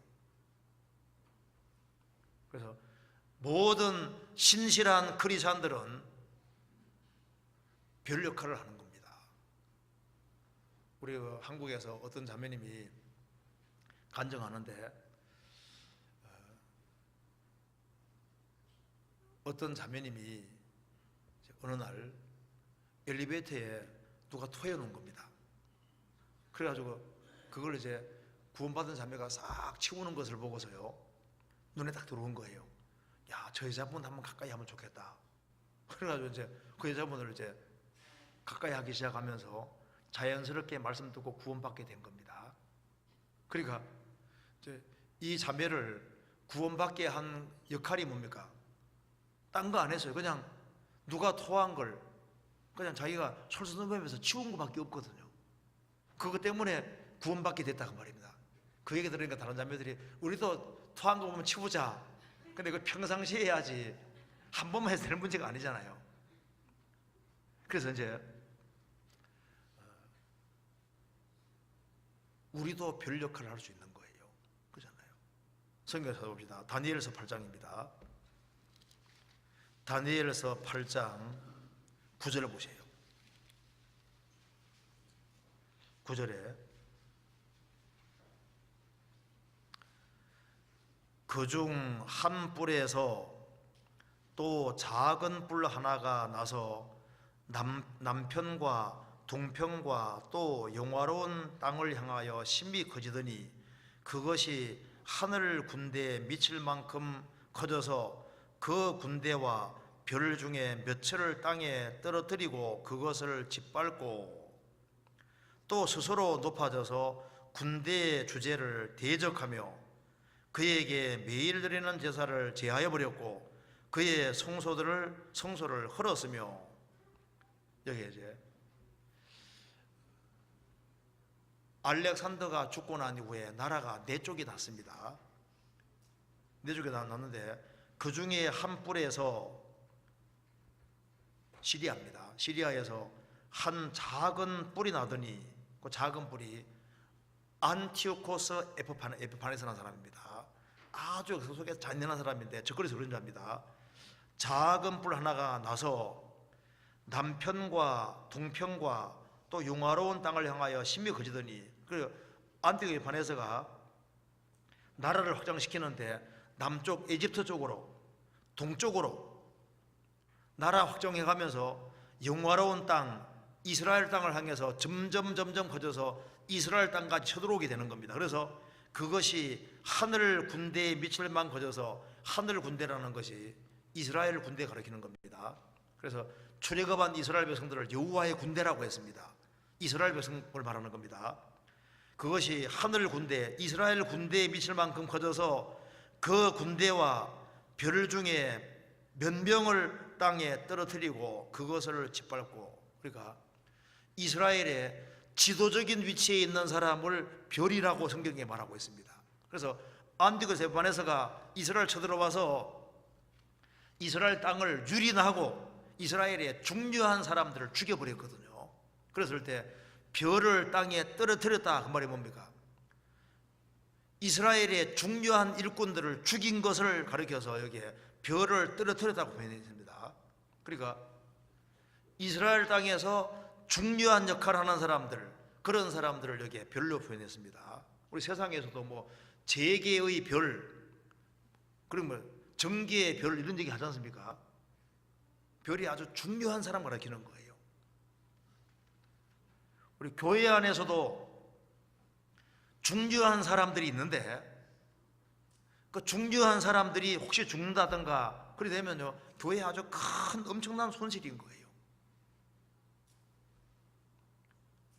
그래서 모든 신실한 크리스찬들은 별 역할을 하는 겁니다. 우리 한국에서 어떤 자매님이 간증하는데, 어떤 자매님이 어느 날 엘리베이터에 누가 토해 놓은 겁니다. 그래가지고 그걸 이제 구원받은 자매가 싹 치우는 것을 보고서요, 눈에 딱 들어온 거예요. 야, 저 여자분 한번 가까이 하면 좋겠다. 그래가지고 이제 그 여자분을 이제 가까이 하기 시작하면서 자연스럽게 말씀 듣고 구원받게 된 겁니다. 그러니까 이제 이 자매를 구원받게 한 역할이 뭡니까? 딴 거 안 했어요. 그냥 누가 토한 걸 그냥 자기가 솔선수범해서 치운 것밖에 없거든요. 그것 때문에 구원받게 됐다고 말입니다. 그 얘기 들으니까 다른 자매들이 우리도 토한 거 보면 치우자. 근데 그 평상시에 해야지 한 번만 해서 되는 문제가 아니잖아요. 그래서 이제 우리도 별 역할을 할 수 있는 거예요. 그렇잖아요. 성경 찾아봅시다. 다니엘서 8장입니다. 다니엘서 8장 9절을 보세요. 9절에 그중 한 뿔에서 또 작은 뿔 하나가 나서 남편과 동편과 또 영화로운 땅을 향하여 심히 커지더니 그것이 하늘 군대에 미칠 만큼 커져서 그 군대와 별 중에 몇천을 땅에 떨어뜨리고 그것을 짓밟고 또 스스로 높아져서 군대의 주제를 대적하며 그에게 매일 드리는 제사를 제하여 버렸고 그의 성소를 헐었으며, 여기 이제 알렉산더가 죽고 난 이후에 나라가 네 쪽이 났습니다. 네 쪽이 났는데 그 중에 한 뿔에서 시리아입니다. 시리아에서 한 작은 뿔이 나더니 그 작은 뿔이 안티오코스 에피파네스 라는 사람입니다. 아주 속에 잔인한 사람인데 적그리서 그런 자입니다. 작은 뿔 하나가 나서 남편과 동편과 또 영화로운 땅을 향하여 심히 거지더니, 그 안티오코스 에피파네스가 나라를 확장시키는데 남쪽 에집트 쪽으로, 동쪽으로 나라 확정해 가면서 영화로운 땅, 이스라엘 땅을 향해서 점점 커져서 이스라엘 땅까지 쳐들어오게 되는 겁니다. 그래서 그것이 하늘 군대에 미칠 만 커져서 하늘 군대라는 것이 이스라엘 군대에 가리키는 겁니다. 그래서 출애굽한 이스라엘 백성들을 여호와의 군대라고 했습니다. 이스라엘 백성을 말하는 겁니다. 그것이 하늘 군대, 이스라엘 군대에 미칠 만큼 커져서 그 군대와 별 중에 몇 명을 땅에 떨어뜨리고 그것을 짓밟고, 그러니까 이스라엘의 지도적인 위치에 있는 사람을 별이라고 성경에 말하고 있습니다. 그래서 안디고스 에바네스가 이스라엘 쳐들어와서 이스라엘 땅을 유린하고 이스라엘의 중요한 사람들을 죽여버렸거든요. 그랬을 때 별을 땅에 떨어뜨렸다, 그 말이 뭡니까? 이스라엘의 중요한 일꾼들을 죽인 것을 가리켜서 여기에 별을 떨어뜨렸다고 표현되어 있습니다. 그러니까 이스라엘 땅에서 중요한 역할을 하는 사람들, 그런 사람들을 여기에 별로 표현했습니다. 우리 세상에서도 뭐 재계의 별, 그러면 정계의 별 이런 얘기 하지 않습니까? 별이 아주 중요한 사람을 가리키는 거예요. 우리 교회 안에서도 중요한 사람들이 있는데 그 중요한 사람들이 혹시 죽는다든가 그래 되면요, 교회에 아주 큰 엄청난 손실인 거예요.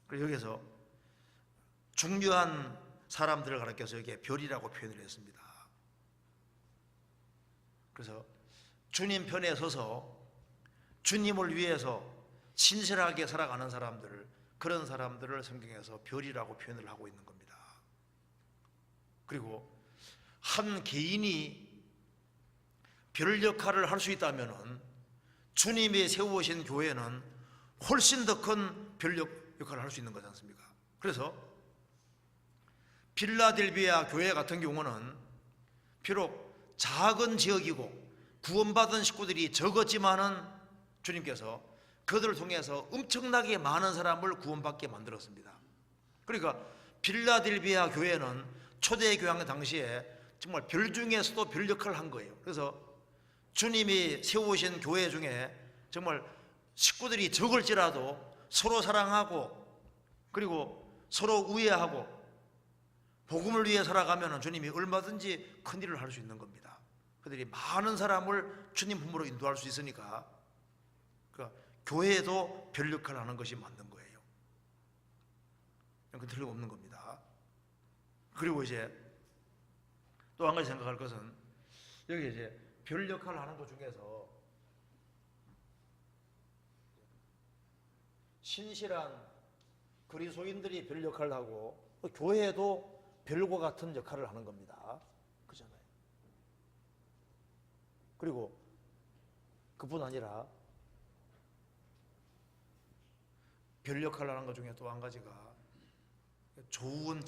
그래서 여기서 중요한 사람들을 가리켜서 여기에 별이라고 표현을 했습니다. 그래서 주님 편에 서서 주님을 위해서 신실하게 살아가는 사람들을, 그런 사람들을 성경에서 별이라고 표현을 하고 있는 겁니다. 그리고 한 개인이 별 역할을 할 수 있다면 주님이 세우신 교회는 훨씬 더 큰 별 역할을 할 수 있는 거지 않습니까? 그래서 필라델비아 교회 같은 경우는 비록 작은 지역이고 구원받은 식구들이 적었지만은 주님께서 그들을 통해서 엄청나게 많은 사람을 구원받게 만들었습니다. 그러니까 필라델비아 교회는 초대교회 당시에 정말 별 중에서도 별 역할을 한 거예요. 그래서 주님이 세우신 교회 중에 정말 식구들이 적을지라도 서로 사랑하고 그리고 서로 우애하고 복음을 위해 살아가면 주님이 얼마든지 큰 일을 할 수 있는 겁니다. 그들이 많은 사람을 주님 품으로 인도할 수 있으니까 그러니까 교회도 별 역할을 하는 것이 맞는 거예요. 그건 틀림없는 겁니다. 그리고 이제 또 한 가지 생각할 것은 여기 이제 별 역할을 하는 것 중에서 신실한 그리스도인들이 별 역할을 하고 교회도 별과 같은 역할을 하는 겁니다. 그잖아요. 그리고 그뿐 아니라 별 역할을 하는 것 중에 또 한 가지가 좋은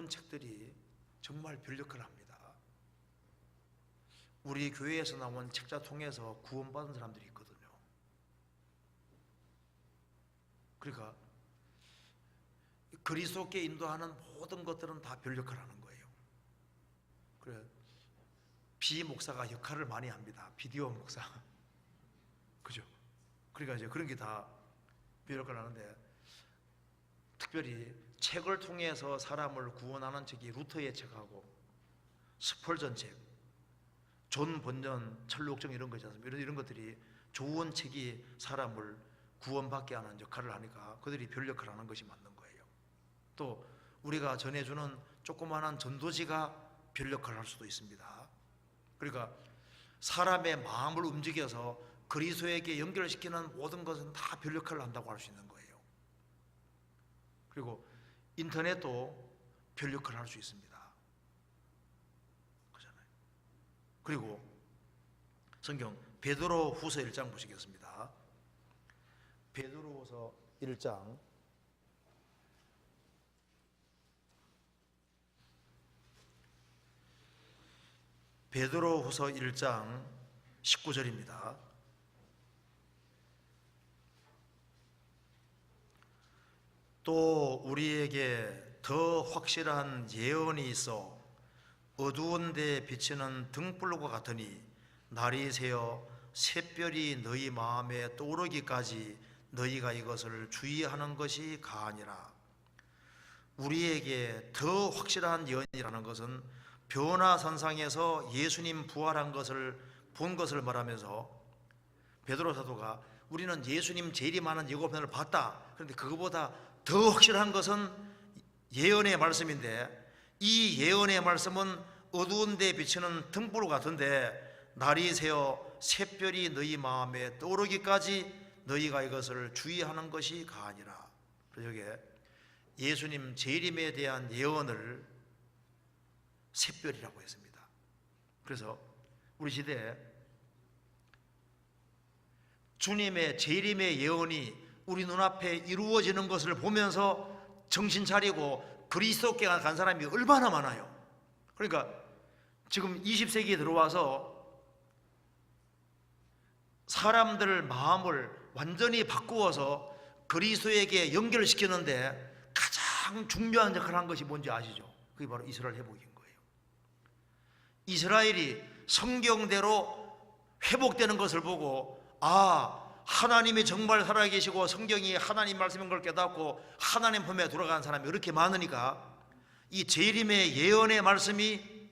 책들이 정말 별 역할을 합니다. 우리 교회에서 나온 책자 통해서 구원받은 사람들이 있거든요. 그러니까 그리스도께 인도하는 모든 것들은 다 별 역할을 하는 거예요. 그래, 비 목사가 역할을 많이 합니다. 비디오 목사, 그죠? 그러니까 이제 그런 게 다 별 역할을 하는데, 특별히 책을 통해서 사람을 구원하는 책이 루터의 책하고 스펄전 책, 존 번전 천록정 이런 거 있지 않습니까? 이런 것들이 좋은 책이 사람을 구원받게 하는 역할을 하니까 그들이 별 역할을 하는 것이 맞는 거예요. 또 우리가 전해주는 조그마한 전도지가 별 역할을 할 수도 있습니다. 그러니까 사람의 마음을 움직여서 그리스도에게 연결시키는 모든 것은 다 별 역할을 한다고 할 수 있는 거예요. 그리고 인터넷도 별 역할을 할 수 있습니다. 그렇잖아요. 그리고 성경 베드로 후서 1장 보시겠습니다. 베드로 후서 1장 베드로 후서 1장 19절입니다. 또 우리에게 더 확실한 예언이 있어 어두운 데 비치는 등불과 같으니 날이 새어 샛별이 너희 마음에 떠오르기까지 너희가 이것을 주의하는 것이 가하니라. 우리에게 더 확실한 예언이라는 것은 변화산상에서 예수님 부활한 것을 본 것을 말하면서 베드로 사도가 우리는 예수님 재림하는 예고편을 봤다. 그런데 그거보다 더 확실한 것은 예언의 말씀인데, 이 예언의 말씀은 어두운 데 비치는 등불 같은데 날이 새어 샛별이 너희 마음에 떠오르기까지 너희가 이것을 주의하는 것이 가하니라. 그래서 여기에 예수님 재림에 대한 예언을 샛별이라고 했습니다. 그래서 우리 시대에 주님의 재림의 예언이 우리 눈앞에 이루어지는 것을 보면서 정신 차리고 그리스도께 간 사람이 얼마나 많아요. 그러니까 지금 20세기에 들어와서 사람들 마음을 완전히 바꾸어서 그리스도에게 연결시키는데 가장 중요한 역할을 한 것이 뭔지 아시죠? 그게 바로 이스라엘 회복인 거예요. 이스라엘이 성경대로 회복되는 것을 보고 하나님이 정말 살아계시고 성경이 하나님 말씀인 걸 깨닫고 하나님 품에 돌아가는 사람이 이렇게 많으니까 이 재림의 예언의 말씀이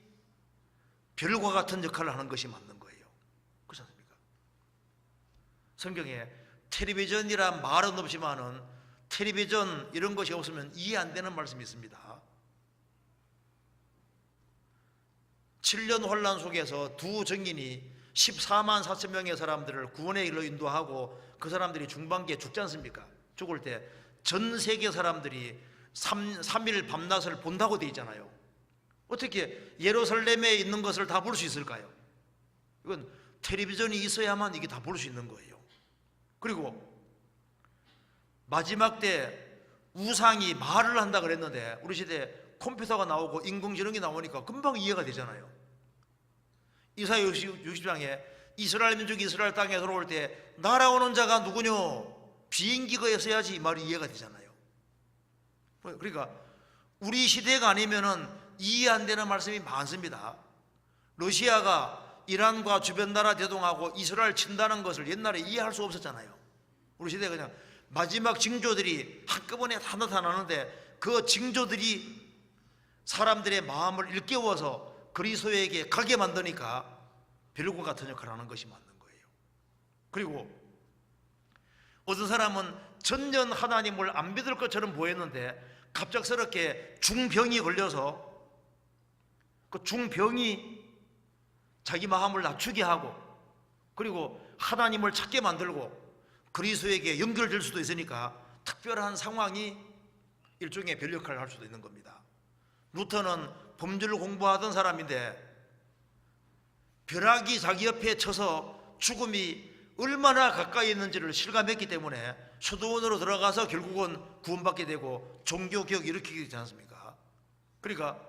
별과 같은 역할을 하는 것이 맞는 거예요. 그렇지 않습니까? 성경에 텔레비전이란 말은 없지만은 텔레비전 이런 것이 없으면 이해 안 되는 말씀이 있습니다. 7년 환란 속에서 두 증인이 14만 4천 명의 사람들을 구원의 길로 인도하고 그 사람들이 중반기에 죽지 않습니까? 죽을 때 전 세계 사람들이 3일 밤낮을 본다고 되어 있잖아요. 어떻게 예루살렘에 있는 것을 다 볼 수 있을까요? 이건 텔레비전이 있어야만 이게 다 볼 수 있는 거예요. 그리고 마지막 때 우상이 말을 한다 그랬는데 우리 시대에 컴퓨터가 나오고 인공지능이 나오니까 금방 이해가 되잖아요. 이사야 60장에 이스라엘 민족이 이스라엘 땅에 들어올 때 날아오는 자가 누구뇨? 비행기가 있어야지 이 말이 이해가 되잖아요. 그러니까 우리 시대가 아니면은 이해 안 되는 말씀이 많습니다. 러시아가 이란과 주변 나라 대동하고 이스라엘 친다는 것을 옛날에 이해할 수 없었잖아요. 우리 시대가 그냥 마지막 징조들이 한꺼번에 다 나타나는데 그 징조들이 사람들의 마음을 일깨워서 그리스도에게 가게 만드니까 별과 같은 역할을 하는 것이 맞는 거예요. 그리고 어떤 사람은 전년 하나님을 안 믿을 것처럼 보였는데 갑작스럽게 중병이 걸려서 그 중병이 자기 마음을 낮추게 하고 그리고 하나님을 찾게 만들고 그리스도에게 연결될 수도 있으니까 특별한 상황이 일종의 별 역할을 할 수도 있는 겁니다. 루터는 범죄를 공부하던 사람인데 벼락이 자기 옆에 쳐서 죽음이 얼마나 가까이 있는지를 실감했기 때문에 수도원으로 들어가서 결국은 구원받게 되고 종교개혁 일으키게 되지 않습니까? 그러니까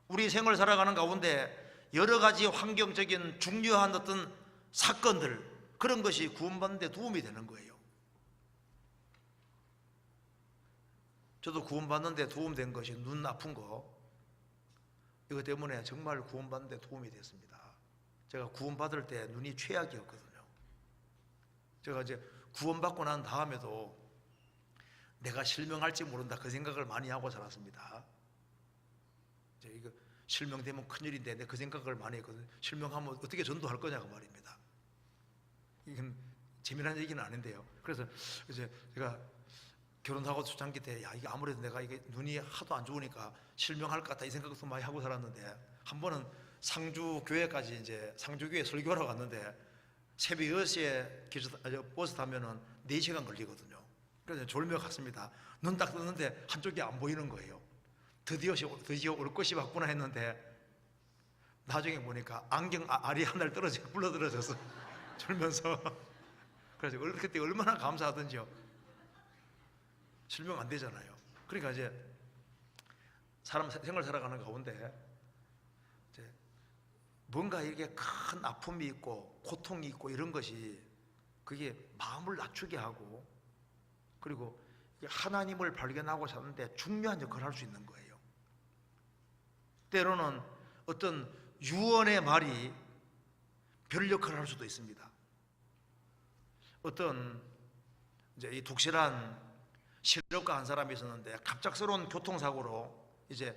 우리 생을 살아가는 가운데 여러 가지 환경적인 중요한 어떤 사건들 그런 것이 구원받는 데 도움이 되는 거예요. 저도 구원받는 데 도움된 것이 눈 아픈 거 이것 때문에 정말 구원받는 데 도움이 됐습니다. 제가 구원받을 때 눈이 최악이었거든요. 제가 이제 구원받고 난 다음에도 내가 실명할지 모른다 그 생각을 많이 하고 살았습니다. 이제 이거 실명되면 큰일인데 내가 그 생각을 많이 했거든요. 실명하면 어떻게 전도할 거냐고 말입니다. 이건 재미난 얘기는 아닌데요. 그래서 이제 제가 결혼하고 초창기 때 이게 아무래도 내가 이게 눈이 하도 안 좋으니까 실명할 것 같다 이 생각도 많이 하고 살았는데 한 번은 상주 교회까지 이제 상주교회 설교하러 갔는데 새벽 6시에 버스 타면은 4시간 걸리거든요. 그래서 졸며 갔습니다. 눈 딱 뜨는데 한쪽이 안 보이는 거예요. 드디어 올 것이 왔구나 했는데 나중에 보니까 안경 알이 하나를 굴러떨어져서 졸면서 그래서 그때 얼마나 감사하던지요. 실명 안 되잖아요. 그러니까 이제 사람 생활 살아가는 가운데 이제 뭔가 이렇게 큰 아픔이 있고 고통이 있고 이런 것이 그게 마음을 낮추게 하고 그리고 하나님을 발견하고 사는데 중요한 역할을 할 수 있는 거예요. 때로는 어떤 유언의 말이 별 역할을 할 수도 있습니다. 어떤 이제 이 독실한 실업가 한 사람이 있었는데 갑작스러운 교통사고로 이제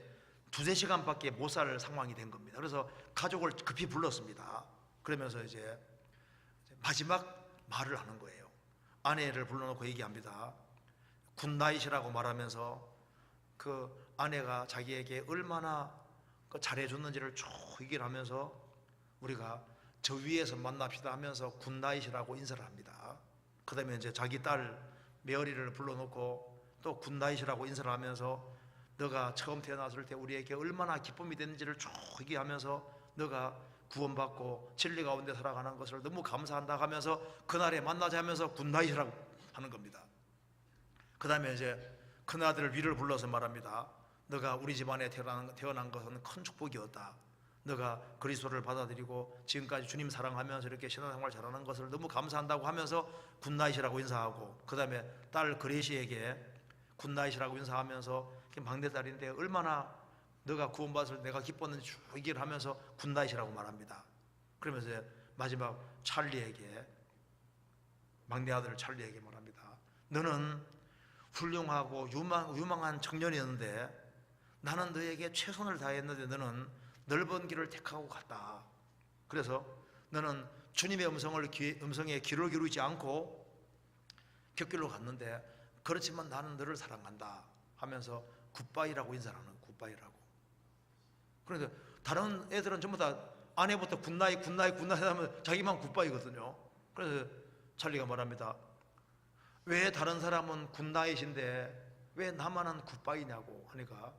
2-3시간밖에 못 살 상황이 된 겁니다. 그래서 가족을 급히 불렀습니다. 그러면서 이제 마지막 말을 하는 거예요. 아내를 불러놓고 얘기합니다. 굿나잇이라고 말하면서 그 아내가 자기에게 얼마나 잘해줬는지를 쭉 얘기를 하면서 우리가 저 위에서 만납시다 하면서 굿나잇이라고 인사를 합니다. 그 다음에 이제 자기 딸 메어리를 불러놓고 또 굿나잇이라고 인사를 하면서 너가 처음 태어났을 때 우리에게 얼마나 기쁨이 됐는지를 쭉 얘기하면서 너가 구원받고 진리 가운데 살아가는 것을 너무 감사한다 하면서 그날에 만나자 하면서 굿나잇이라고 하는 겁니다. 그 다음에 이제 큰아들 위를 불러서 말합니다. 너가 우리 집안에 태어난 것은 큰 축복이었다. 너가 그리스도를 받아들이고 지금까지 주님 사랑하면서 이렇게 신앙생활 잘하는 것을 너무 감사한다고 하면서 굿나잇이라고 인사하고, 그 다음에 딸 그레시에게 굿나잇이라고 인사하면서 막내딸인데 얼마나 너가 구원받아서 내가 기뻤는지 쭉 얘기를 하면서 굿나잇이라고 말합니다. 그러면서 마지막 찰리에게, 막내 아들 찰리에게 말합니다. 너는 훌륭하고 유망한 청년이었는데 나는 너에게 최선을 다했는데 너는 넓은 길을 택하고 갔다. 그래서 너는 주님의 음성에 귀를 기울이지 않고 곁길로 갔는데 그렇지만 나는 너를 사랑한다 하면서 굿바이라고 인사를 하는, 굿바이라고. 그런데 다른 애들은 전부 다 아내부터 굿나잇 하면 자기만 굿바이거든요. 그래서 찰리가 말합니다. 왜 다른 사람은 굿나잇인데 왜 나만은 굿바이냐고 하니까,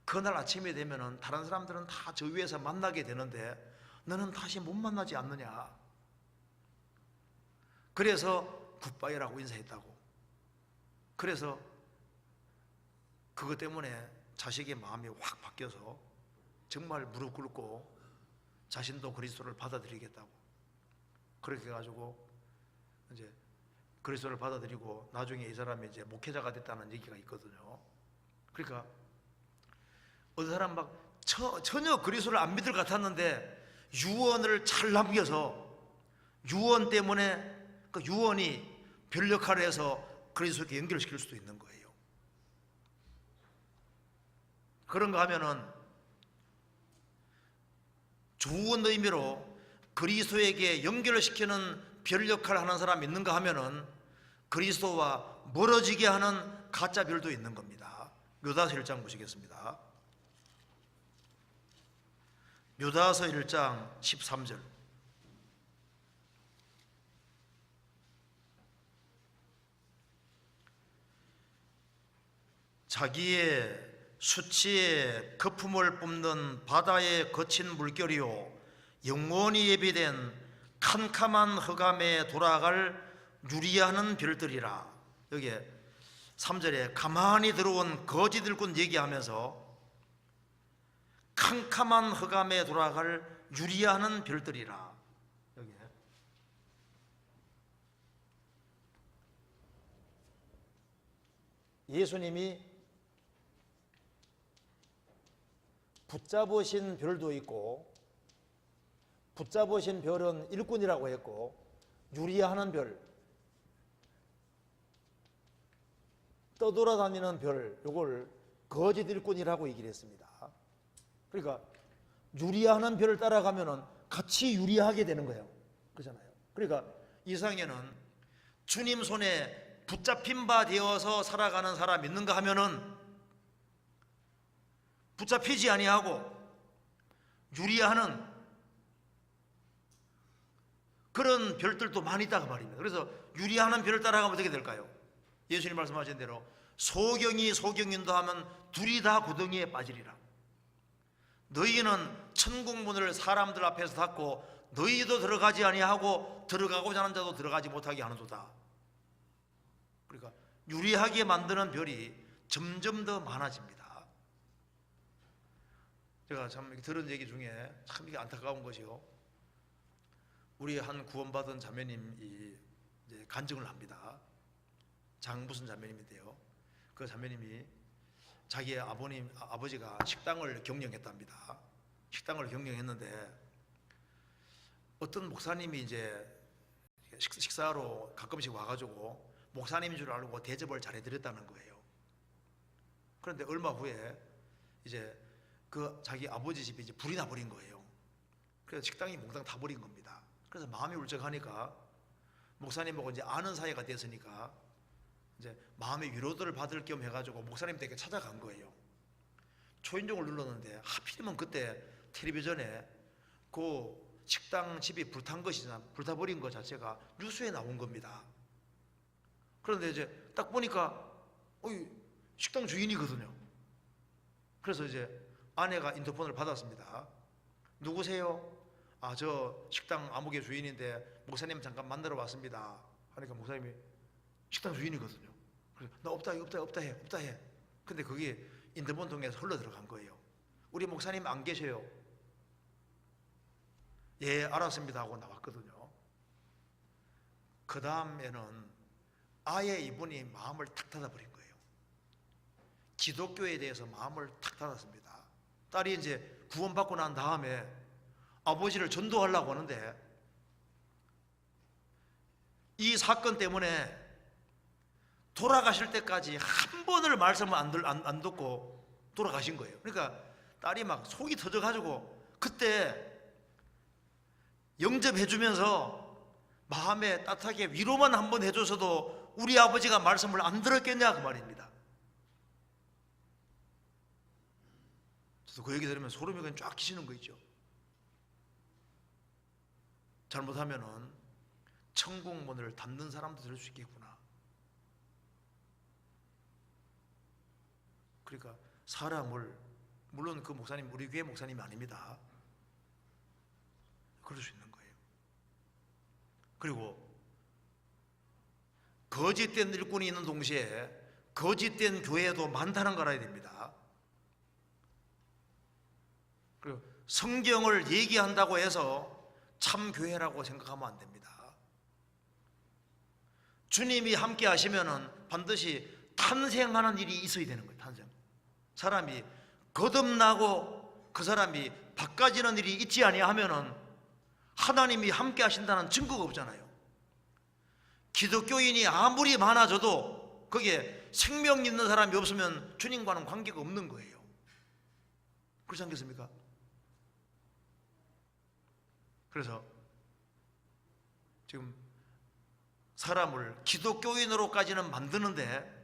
그날 아침이 되면은 다른 사람들은 다 저 위에서 만나게 되는데 너는 다시 못 만나지 않느냐. 그래서 굿바이라고 인사했다고. 그래서 그것 때문에 자식의 마음이 확 바뀌어서 정말 무릎 꿇고 자신도 그리스도를 받아들이겠다고. 그렇게 해가지고 이제 그리스도를 받아들이고 나중에 이 사람이 이제 목회자가 됐다는 얘기가 있거든요. 그러니까 어떤 사람 막 전혀 그리스도를 안 믿을 것 같았는데 유언을 잘 남겨서 유언 때문에 그 유언이 별 역할을 해서 그리스도께 연결시킬 수도 있는 거예요. 그런가 하면은 좋은 의미로 그리스도에게 연결시키는 별 역할을 하는 사람이 있는가 하면은 그리스도와 멀어지게 하는 가짜 별도 있는 겁니다. 묘다서 1장 보시겠습니다. 묘다서 1장 13절. 자기의 수치에 거품을 뿜는 바다의 거친 물결이요 영원히 예비된 캄캄한 흑암에 돌아갈 유리하는 별들이라. 여기에 3절에 가만히 들어온 거짓 일꾼 얘기하면서 캄캄한 흑암에 돌아갈 유리하는 별들이라. 여기에 예수님이 붙잡으신 별도 있고, 붙잡으신 별은 일꾼이라고 했고, 유리하는 별, 떠돌아다니는 별, 이걸 거짓 일꾼이라고 얘기를 했습니다. 그러니까 유리하는 별을 따라가면은 같이 유리하게 되는 거예요. 그렇잖아요. 그러니까 이상에는 주님 손에 붙잡힌 바 되어서 살아가는 사람 있는가 하면은 붙잡히지 아니하고 유리하는 그런 별들도 많이 있다고 말입니다. 그래서 유리하는 별을 따라가면 어떻게 될까요? 예수님 말씀하신 대로 소경이 소경인도하면 둘이 다 구덩이에 빠지리라. 너희는 천국문을 사람들 앞에서 닫고 너희도 들어가지 아니하고 들어가고자 하는 자도 들어가지 못하게 하는도다. 그러니까 유리하게 만드는 별이 점점 더 많아집니다. 제가 참 들은 얘기 중에 참 이게 안타까운 것이요, 우리 한 구원받은 자매님이 이제 간증을 합니다. 장무슨 자매님인데요. 그 자매님이 자기의 아버지가 식당을 경영했답니다. 식당을 경영했는데 어떤 목사님이 이제 식사로 가끔씩 와가지고 목사님인 줄 알고 대접을 잘해드렸다는 거예요. 그런데 얼마 후에 이제 그 자기 아버지 집에 이제 불이 나버린 거예요. 그래서 식당이 몽땅 타버린 겁니다. 그래서 마음이 울적하니까 목사님하고 이제 아는 사이가 됐으니까 이제 마음의 위로들을 받을 겸 해가지고 목사님 댁에 찾아간 거예요. 초인종을 눌렀는데 하필이면 그때 텔레비전에 그 식당 집이 불탄 것이잖아, 불타버린 것 자체가 뉴스에 나온 겁니다. 그런데 이제 딱 보니까 식당 주인이거든요. 그래서 이제 아내가 인터폰을 받았습니다. 누구세요? 아, 저 식당 아무개 주인인데 목사님 잠깐 만나러 왔습니다. 하니까 목사님이 식당 주인이거든요. 그래서 나 없다 해. 근데 그게 인터폰 통해서 흘러 들어간 거예요. 우리 목사님 안 계셔요. 예, 알았습니다 하고 나왔거든요. 그 다음에는 아예 이분이 마음을 탁 닫아버린 거예요. 기독교에 대해서 마음을 탁 닫았습니다. 딸이 이제 구원받고 난 다음에 아버지를 전도하려고 하는데 이 사건 때문에 돌아가실 때까지 한 번을 말씀을 안 듣고 돌아가신 거예요. 그러니까 딸이 막 속이 터져가지고 그때 영접해주면서 마음에 따뜻하게 위로만 한번 해줘서도 우리 아버지가 말씀을 안 들었겠냐 그 말입니다. 저도 그 얘기 들으면 소름이 그냥 쫙 끼치는 거 있죠. 잘못하면은 천국 문을 닫는 사람도 될 수 있겠구나. 그러니까 사람을, 물론 그 목사님 우리 교회 목사님이 아닙니다. 그럴 수 있는 거예요. 그리고 거짓된 일꾼이 있는 동시에 거짓된 교회도 많다는 걸 알아야 됩니다. 그리고 성경을 얘기한다고 해서 참 교회라고 생각하면 안 됩니다. 주님이 함께 하시면은 반드시 탄생하는 일이 있어야 되는 거예요. 탄생. 사람이 거듭나고 그 사람이 바꿔지는 일이 있지 아니하면은 하나님이 함께 하신다는 증거가 없잖아요. 기독교인이 아무리 많아져도 거기에 생명 있는 사람이 없으면 주님과는 관계가 없는 거예요. 그렇지 않겠습니까? 그래서 지금 사람을 기독교인으로까지는 만드는데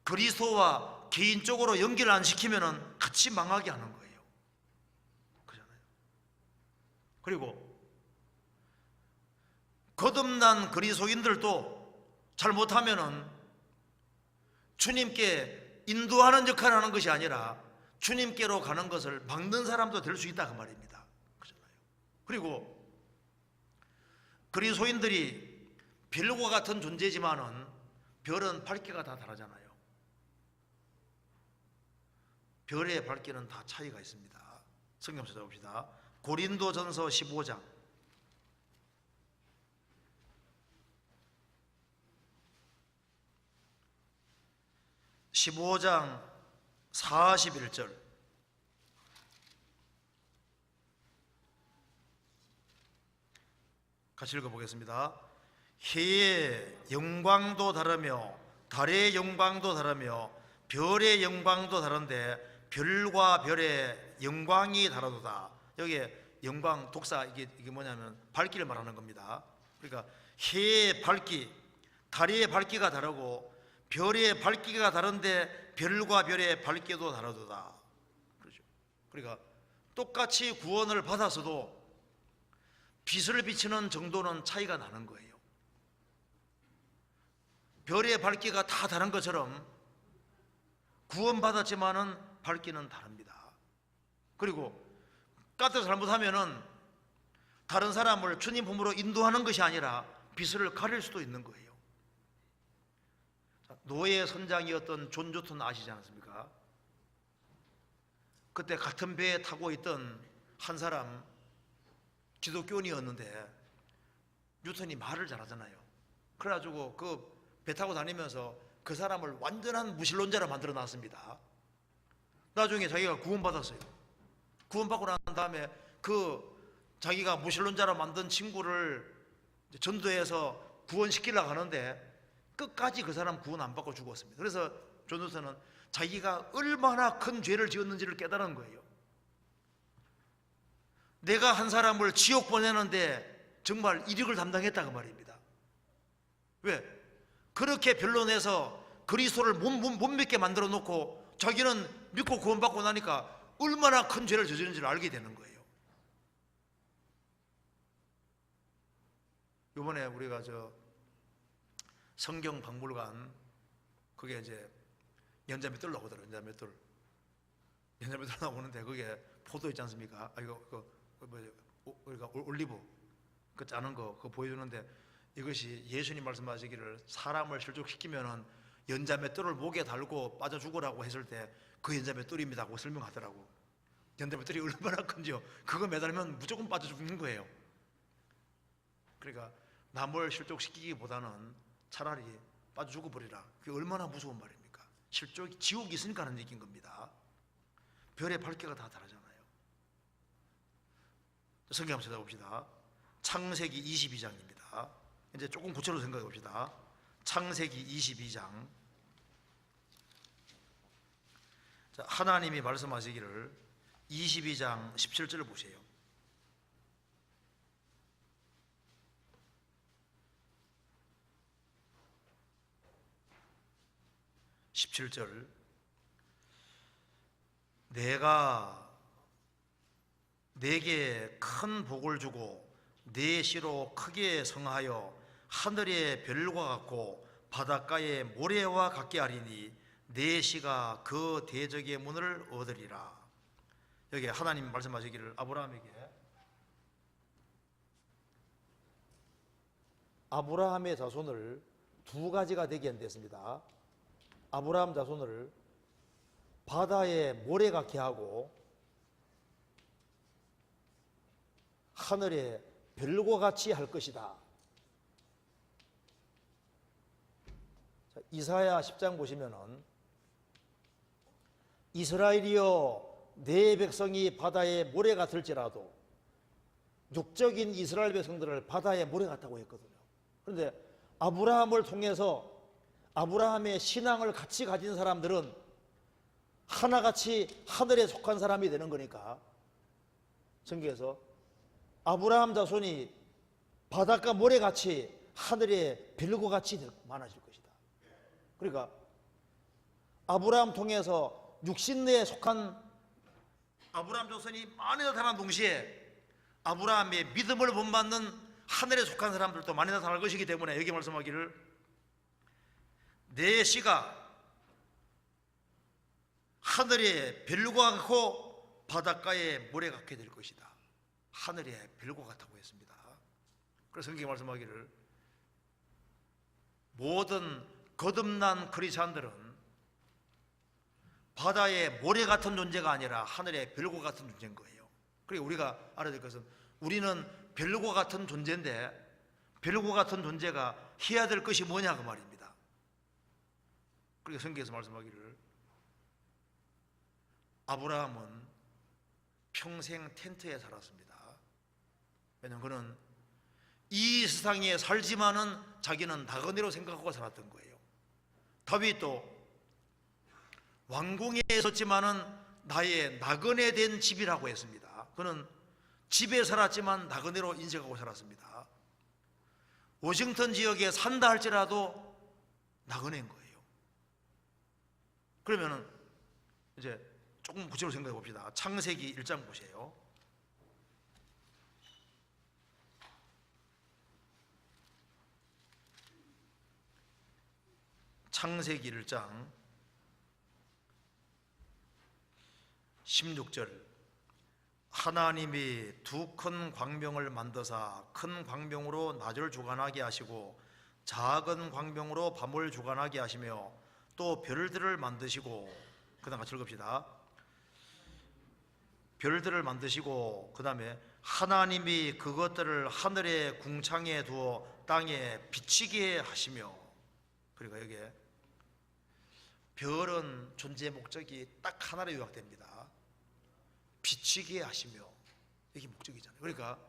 그리스도와 개인적으로 연결 안 시키면은 같이 망하게 하는 거예요. 그렇잖아요. 그리고 거듭난 그리스도인들도 잘못하면은 주님께 인도하는 역할을 하는 것이 아니라 주님께로 가는 것을 막는 사람도 될 수 있다 그 말입니다. 그렇잖아요. 그리고 그리스도인들이 별과 같은 존재지만은 별은 밝기가 다 다르잖아요. 별의 밝기는 다 차이가 있습니다. 성경 찾아봅시다. 고린도전서 15장 41절 같이 읽어보겠습니다. 해의 영광도 다르며 달의 영광도 다르며 별의 영광도 다른데 별과 별의 영광이 다르도다. 여기에 영광 독사 이게 뭐냐면 밝기를 말하는 겁니다. 그러니까 해의 밝기, 달의 밝기가 다르고 별의 밝기가 다른데 별과 별의 밝기도 다르도다. 그렇죠. 그러니까 똑같이 구원을 받았어도 빛을 비치는 정도는 차이가 나는 거예요. 별의 밝기가 다 다른 것처럼 구원받았지만은 밝기는 다릅니다. 그리고 까딱 잘못하면은 다른 사람을 주님 품으로 인도하는 것이 아니라 빛을 가릴 수도 있는 거예요. 노예 선장이었던 존 뉴턴 아시지 않습니까? 그때 같은 배에 타고 있던 한 사람 기독교인이었는데 뉴턴이 말을 잘하잖아요. 그래가지고 그 배 타고 다니면서 그 사람을 완전한 무신론자로 만들어 놨습니다. 나중에 자기가 구원받았어요. 구원받고 난 다음에 그 자기가 무신론자로 만든 친구를 전도해서 구원시키려고 하는데 끝까지 그 사람 구원 안 받고 죽었습니다. 그래서 존 노턴은 자기가 얼마나 큰 죄를 지었는지를 깨달은 거예요. 내가 한 사람을 지옥 보내는데 정말 이력을 담당했다고 말입니다. 왜? 그렇게 변론해서 그리스도를 못 믿게 만들어 놓고 자기는 믿고 구원받고 나니까 얼마나 큰 죄를 저지른지를 알게 되는 거예요. 이번에 우리가 성경 박물관, 그게 이제 연자맷돌 나오더라고요. 연자맷돌 나오는데 그게 포도 있지 않습니까? 우리가 올리브 그 짜는 거 그거 보여주는데, 이것이 예수님 말씀하시기를 사람을 실족시키면은 연자맷돌을 목에 달고 빠져 죽으라고 했을 때 그 연자맷돌입니다 하고 설명하더라고. 연자맷돌이 얼마나 큰지요. 그거 매달면 무조건 빠져 죽는 거예요. 그러니까 남을 실족시키기보다는 차라리 빠져 죽어버리라. 그게 얼마나 무서운 말입니까? 실족이 지옥이 있으니까 하는 얘기인 겁니다. 별의 밝기가 다 다르잖아요. 성경 한번 찾아봅시다. 창세기 22장입니다. 이제 조금 구체적으로 생각해 봅시다. 창세기 22장. 자, 하나님이 말씀하시기를 22장 17절을 보세요. 17절. 내가 내게 큰 복을 주고 내 씨로 크게 성하여 하늘의 별과 같고 바닷가의 모래와 같게 하리니 내 씨가 그 대적의 문을 얻으리라. 여기 하나님 말씀하시기를 아브라함의 자손을 두 가지가 되게 한댔습니다. 아브라함 자손을 바다의 모래 같게 하고 하늘의 별과 같이 할 것이다. 자, 이사야 10장 보시면은 이스라엘이여 내 백성이 바다의 모래 같을지라도, 육적인 이스라엘 백성들을 바다의 모래 같다고 했거든요. 그런데 아브라함을 통해서 아브라함의 신앙을 같이 가진 사람들은 하나같이 하늘에 속한 사람이 되는 거니까 성경에서 아브라함 자손이 바닷가 모래같이 하늘의 별과 같이 많아질 것이다. 그러니까 아브라함 통해서 육신내에 속한 아브라함 자손이 많이 나타난 동시에 아브라함의 믿음을 본받는 하늘에 속한 사람들도 많이 나타날 것이기 때문에 여기 말씀하기를 내 씨가 하늘의 별과 같고 바닷가의 모래 같게 될 것이다. 하늘의 별과 같다고 했습니다. 그래서 성경이 말씀하기를 모든 거듭난 크리스찬들은 바다의 모래 같은 존재가 아니라 하늘의 별과 같은 존재인 거예요. 그리고 우리가 알아야 될 것은 우리는 별과 같은 존재인데 별과 같은 존재가 해야 될 것이 뭐냐 그 말입니다. 그리고 성경에서 말씀하기를 아브라함은 평생 텐트에 살았습니다. 왜냐하면 그는 이 세상에 살지만은 자기는 나그네로 생각하고 살았던 거예요. 다윗도 왕궁에 있었지만은 나의 나그네 된 집이라고 했습니다. 그는 집에 살았지만 나그네로 인식하고 살았습니다. 워싱턴 지역에 산다 할지라도 나그네인 거예요. 그러면은 이제 조금 구체적으로 생각해 봅시다. 창세기 1장 보세요. 창세기 1장 16절. 하나님이 두 큰 광명을 만드사 큰 광명으로 낮을 주관하게 하시고 작은 광명으로 밤을 주관하게 하시며 또 별들을 만드시고, 그 다음 같이 읽읍시다. 별들을 만드시고 그 다음에 하나님이 그것들을 하늘의 궁창에 두어 땅에 비치게 하시며, 그러니까 여기에 별은 존재 목적이 딱 하나로 요약됩니다. 비치게 하시며, 이게 목적이잖아요. 그러니까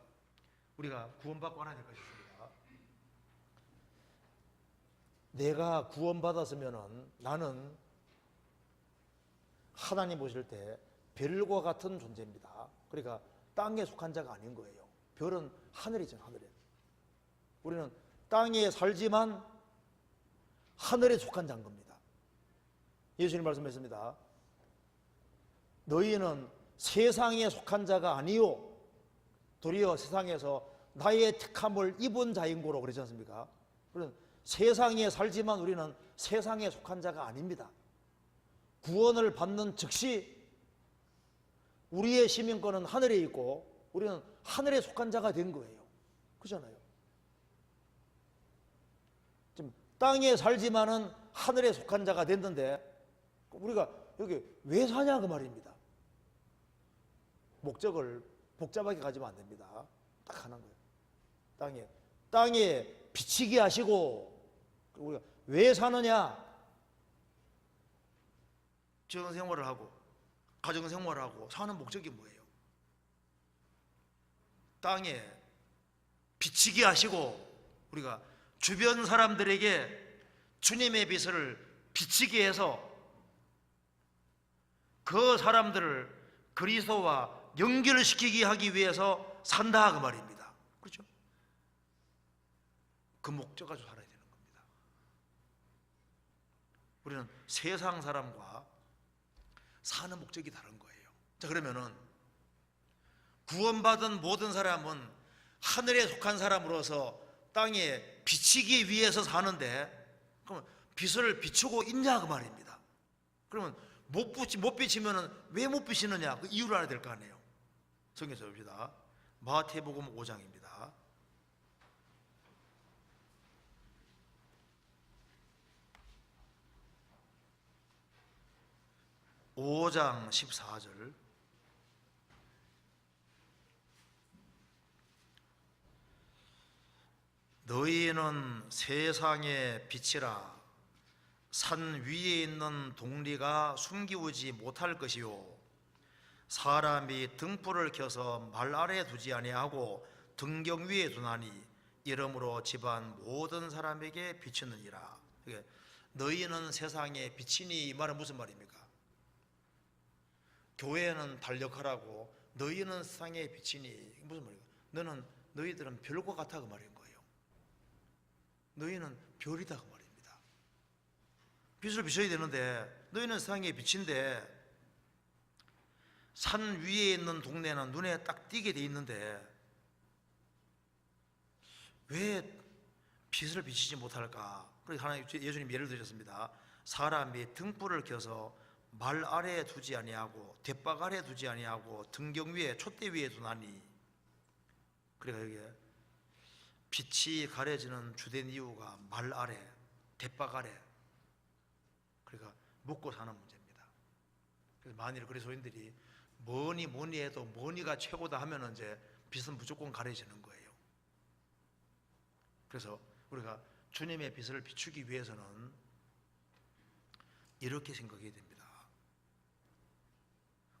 우리가 구원받고 하나 될 것이 있습니다. 내가 구원받았으면 나는 하나님 보실 때 별과 같은 존재입니다. 그러니까 땅에 속한 자가 아닌 거예요. 별은 하늘이잖아요. 하늘에. 우리는 땅에 살지만 하늘에 속한 자인 겁니다. 예수님 말씀했습니다. 너희는 세상에 속한 자가 아니요 도리어 세상에서 나의 택함을 입은 자인 거로 그러지 않습니까? 그런 세상에 살지만 우리는 세상에 속한 자가 아닙니다. 구원을 받는 즉시 우리의 시민권은 하늘에 있고 우리는 하늘에 속한 자가 된 거예요. 그렇잖아요. 지금 땅에 살지만은 하늘에 속한 자가 됐는데 우리가 여기 왜 사냐 그 말입니다. 목적을 복잡하게 가지면 안 됩니다. 딱 하나인 거예요. 땅에 비치게 하시고 우리가 왜 사느냐? 정생활을 하고 가정생활을 하고 사는 목적이 뭐예요? 땅에 비치게 하시고 우리가 주변 사람들에게 주님의 빛을 비치게 해서 그 사람들을 그리스도와 연결시키게 하기 위해서 산다 그 말입니다. 그렇죠? 그 목적 가지고 살아야 되는 겁니다. 우리는 세상 사람과 사는 목적이 다른 거예요. 자, 그러면은 구원받은 모든 사람은 하늘에 속한 사람으로서 땅에 비치기 위해서 사는데 그러면 빛을 비추고 있냐 그 말입니다. 그러면 못 비치면은 왜 못 비치느냐 그 이유를 알아야 될 거 아니에요. 성경에서 봅시다. 마태복음 5장입니다. 5장 14절. 너희는 세상의 빛이라. 산 위에 있는 동리가 숨기우지 못할 것이요 사람이 등불을 켜서 말 아래에 두지 아니하고 등경 위에 두나니 이러므로 집안 모든 사람에게 비추느니라. 너희는 세상의 빛이니 이 말은 무슨 말입니까? 교회는 달 역할하고 너희는 세상의 빛이니 무슨 말입니까? 너희들은 별과 같아 그 말인 거예요. 너희는 별이다 그 말입니다. 빛을 비춰야 되는데 너희는 세상의 빛인데 산 위에 있는 동네는 눈에 딱 띄게 돼 있는데 왜 빛을 비치지 못할까? 그래서 하나님 예수님 예를 들으셨습니다. 사람이 등불을 켜서 말 아래에 두지 아니하고 대박 아래에 두지 아니하고 등경 위에 촛대 위에 두나니. 그러니까 여기에 빛이 가려지는 주된 이유가 말 아래, 대박 아래. 그러니까 먹고 사는 문제입니다. 그래서 만일 그리스도인들이 뭐니 해도 뭐니가 최고다 하면 이제 빛은 무조건 가려지는 거예요. 그래서 우리가 주님의 빛을 비추기 위해서는 이렇게 생각해야 됩니다.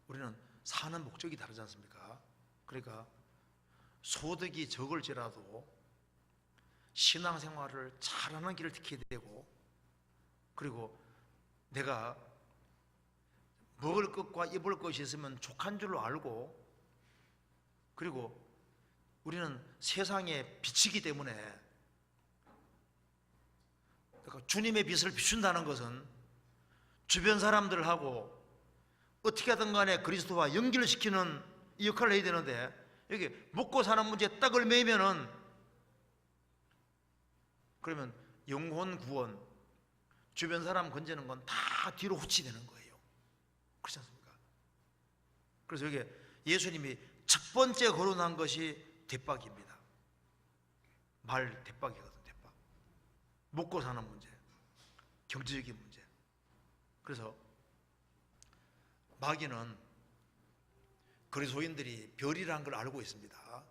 우리는 사는 목적이 다르지 않습니까? 그러니까 소득이 적을지라도 신앙생활을 잘하는 길을 지켜야 되고 그리고 내가 먹을 것과 입을 것이 있으면 족한 줄로 알고 그리고 우리는 세상에 비치기 때문에 그러니까 주님의 빛을 비춘다는 것은 주변 사람들하고 어떻게 하든 간에 그리스도와 연결시키는 이 역할을 해야 되는데 여기 먹고 사는 문제에 딱을 매이면은 그러면 영혼 구원 주변 사람 건지는 건 다 뒤로 후치되는 거예요. 그렇지 않습니까? 그래서 여기 예수님이 첫 번째 거론한 것이 대박입니다. 말 대박이거든. 대박. 먹고 사는 문제, 경제적인 문제. 그래서 마귀는 그리스도인들이 별이라는 걸 알고 있습니다.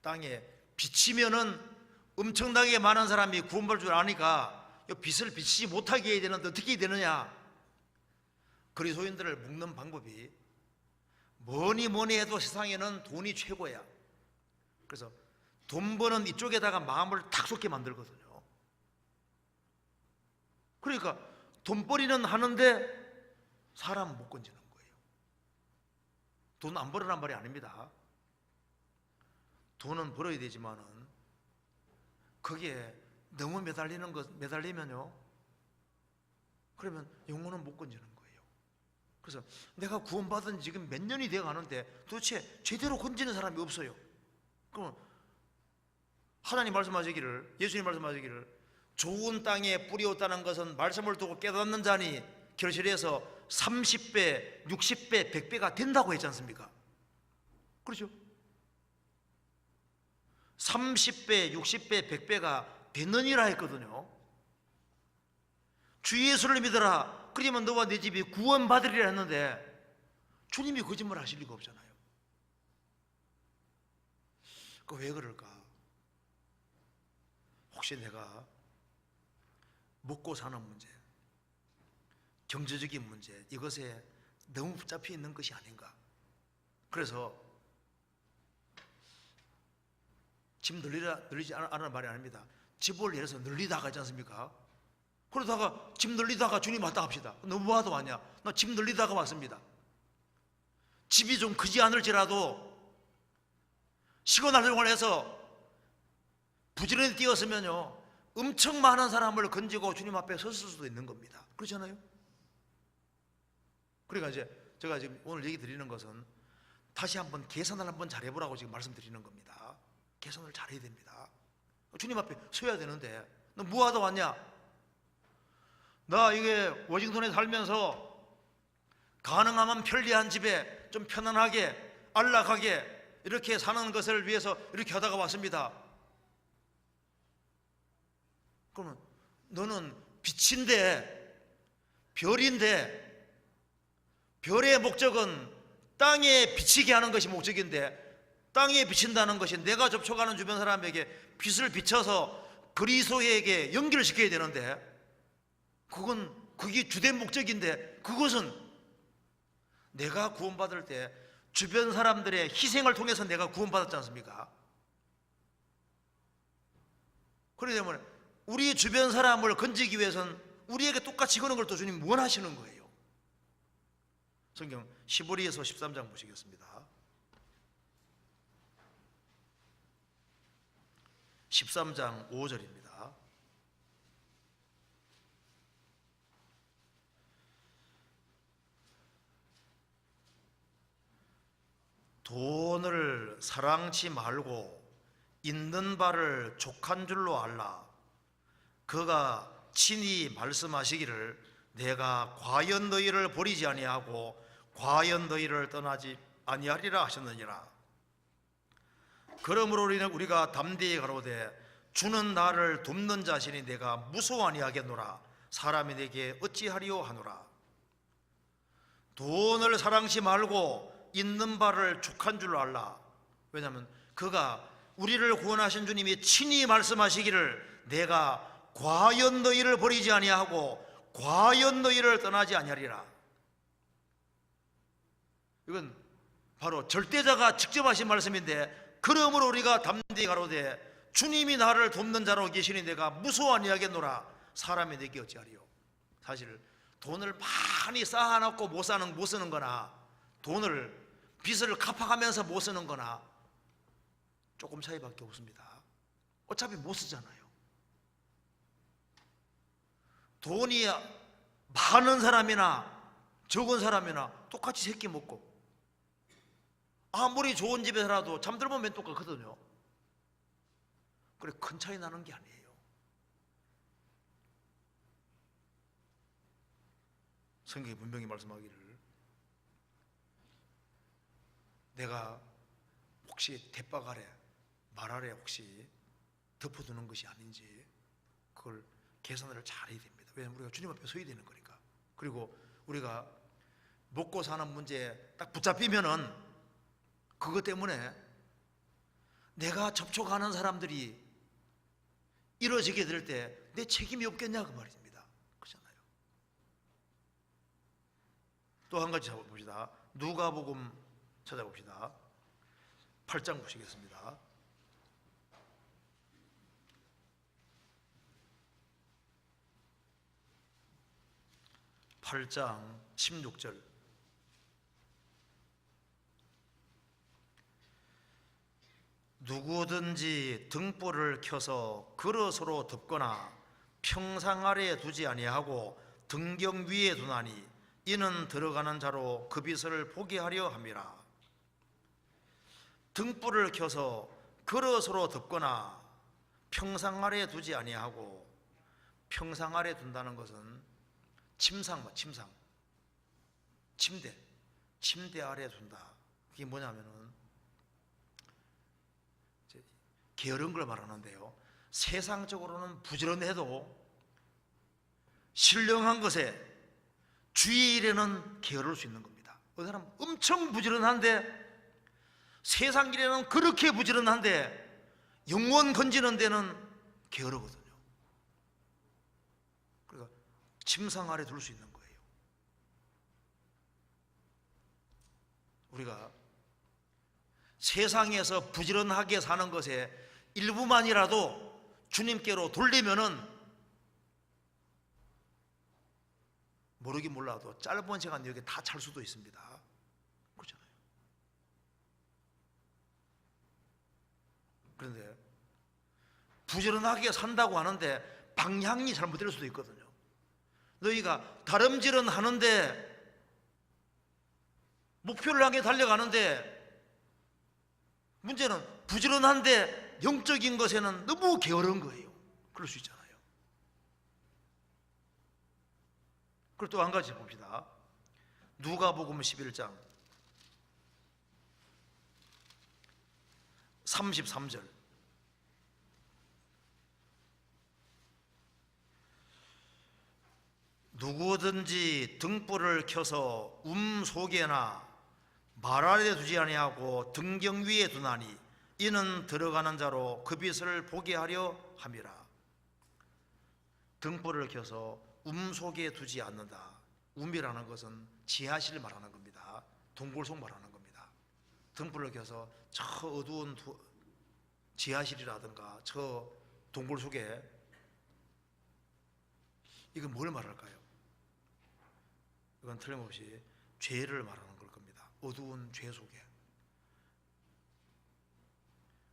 땅에 비치면은 엄청나게 많은 사람이 구원받을 줄 아니까 빚을 빚지 못하게 해야 되는데 어떻게 해야 되느냐? 그리스도인들을 묶는 방법이 뭐니 해도 세상에는 돈이 최고야. 그래서 돈 버는 이쪽에다가 마음을 탁 쏟게 만들거든요. 그러니까 돈벌이는 하는데 사람은 못 건지는 거예요. 돈 안 벌으란 말이 아닙니다. 돈은 벌어야 되지만은 거기에 너무 매달리면요, 그러면 영혼은 못 건지는 거예요. 그래서 내가 구원받은 지금 몇 년이 되어 가는데 도대체 제대로 건지는 사람이 없어요. 그럼 하나님 말씀하시기를, 예수님 말씀하시기를, 좋은 땅에 뿌리었다는 것은 말씀을 두고 깨닫는 자니 결실에서 30배, 60배, 100배가 된다고 했지 않습니까? 그렇죠? 30배, 60배, 100배가 되느니라 했거든요. 주 예수를 믿어라, 그러면 너와 네 집이 구원받으리라 했는데 주님이 거짓말 하실 리가 없잖아요. 그 왜 그럴까? 혹시 내가 먹고 사는 문제, 경제적인 문제, 이것에 너무 붙잡혀 있는 것이 아닌가? 그래서 집 늘리지 않으라는 말이 아닙니다. 집을 예를 들어서 늘리다가 있지 않습니까? 그러다가 집 늘리다가 주님 왔다 합시다. 너 뭐하러 왔냐? 나 집 늘리다가 왔습니다. 집이 좀 크지 않을지라도 시간을 활용해서 부지런히 뛰었으면요, 엄청 많은 사람을 건지고 주님 앞에 섰을 수도 있는 겁니다. 그렇잖아요? 그러니까 이제 제가 지금 오늘 얘기 드리는 것은 다시 한번 계산을 한번 잘해보라고 지금 말씀드리는 겁니다. 계산을 잘해야 됩니다. 주님 앞에 서야 되는데 너 뭐하다 왔냐? 나 이게 워싱턴에 살면서 가능하면 편리한 집에 좀 편안하게 안락하게 이렇게 사는 것을 위해서 이렇게 하다가 왔습니다. 그러면 너는 빛인데, 별인데, 별의 목적은 땅에 비치게 하는 것이 목적인데, 땅에 비친다는 것이 내가 접촉하는 주변 사람에게 빛을 비춰서 그리스도에게 연결시켜야 되는데, 그게 주된 목적인데, 그것은 내가 구원받을 때 주변 사람들의 희생을 통해서 내가 구원받았지 않습니까? 그렇기 때문에 우리 주변 사람을 건지기 위해서는 우리에게 똑같이 그런 걸 또 주님 원하시는 거예요. 성경 시보리에서 13장 보시겠습니다. 13장 5절입니다. 돈을 사랑치 말고 있는 바를 족한 줄로 알라. 그가 친히 말씀하시기를 내가 과연 너희를 버리지 아니하고 과연 너희를 떠나지 아니하리라 하셨느니라. 그러므로 우리가 담대히 가로되 주는 나를 돕는 자신이 내가 무서워 아니하겠노라. 사람이 내게 어찌하리요 하노라. 돈을 사랑치 말고 있는 바를 족한 줄로 알라. 왜냐하면 그가 우리를 구원하신 주님이 친히 말씀하시기를 내가 과연 너희를 버리지 아니하고 과연 너희를 떠나지 아니하리라. 이건 바로 절대자가 직접 하신 말씀인데, 그러므로 우리가 담대히 가로되 주님이 나를 돕는 자로 계시니 내가 무서워 아니하겠노라. 사람이 내게 어찌하리요. 사실 돈을 많이 쌓아놓고 못 쓰는 거나 돈을 빚을 갚아가면서 못 쓰는 거나 조금 차이밖에 없습니다. 어차피 못 쓰잖아요. 돈이 많은 사람이나 적은 사람이나 똑같이 새끼 먹고 아무리 좋은 집에 살아도 잠들면 맨 똑같거든요. 그래 큰 차이 나는 게 아니에요. 성경이 분명히 말씀하기를 내가 혹시 대박 아래 말 아래 혹시 덮어두는 것이 아닌지 그걸 계산을 잘 해야 됩니다. 왜냐하면 우리가 주님 앞에 서야 되는 거니까. 그리고 우리가 먹고 사는 문제에 딱 붙잡히면은 그것 때문에 내가 접촉하는 사람들이 이루어지게 될 때 내 책임이 없겠냐 그 말입니다. 그렇잖아요. 또 한 가지 봅시다. 누가복음 찾아봅시다. 8장 보시겠습니다. 8장 16절. 누구든지 등불을 켜서 그릇으로 덮거나 평상 아래에 두지 아니하고 등경 위에 두나니 이는 들어가는 자로 그 빛을 보게 하려 함이라. 등불을 켜서 그릇으로 덮거나 평상 아래에 두지 아니하고, 평상 아래에 둔다는 것은 침상, 침대 아래에 둔다. 그게 뭐냐면은 게으른 걸 말하는데요, 세상적으로는 부지런해도 신령한 것에 주의 일에는 게으를 수 있는 겁니다. 어떤 사람은 엄청 부지런한데, 세상 일에는 그렇게 부지런한데 영원 건지는 데는 게으르거든요. 그러니까 침상 아래 둘 수 있는 거예요. 우리가 세상에서 부지런하게 사는 것에 일부만이라도 주님께로 돌리면은 모르긴 몰라도 짧은 시간 여기 다 찰 수도 있습니다. 그렇잖아요. 그런데 부지런하게 산다고 하는데 방향이 잘못될 수도 있거든요. 너희가 다름질은 하는데, 목표를 향해 달려가는데, 문제는 부지런한데 영적인 것에는 너무 게으른 거예요. 그럴 수 있잖아요. 그리고 또 한 가지 봅시다. 누가복음 11장 33절. 누구든지 등불을 켜서 속에나 말 아래 두지 아니하고 등경 위에 두나니 이는 들어가는 자로 그 빛을 보게 하려 함이라. 등불을 켜서 속에 두지 않는다. 이라는 것은 지하실을 말하는 겁니다. 동굴속 말하는 겁니다. 등불을 켜서 저 어두운 지하실이라든가 저 동굴 속에, 이건 뭘 말할까요? 이건 틀림없이 죄를 말하는 걸 겁니다. 어두운 죄 속에.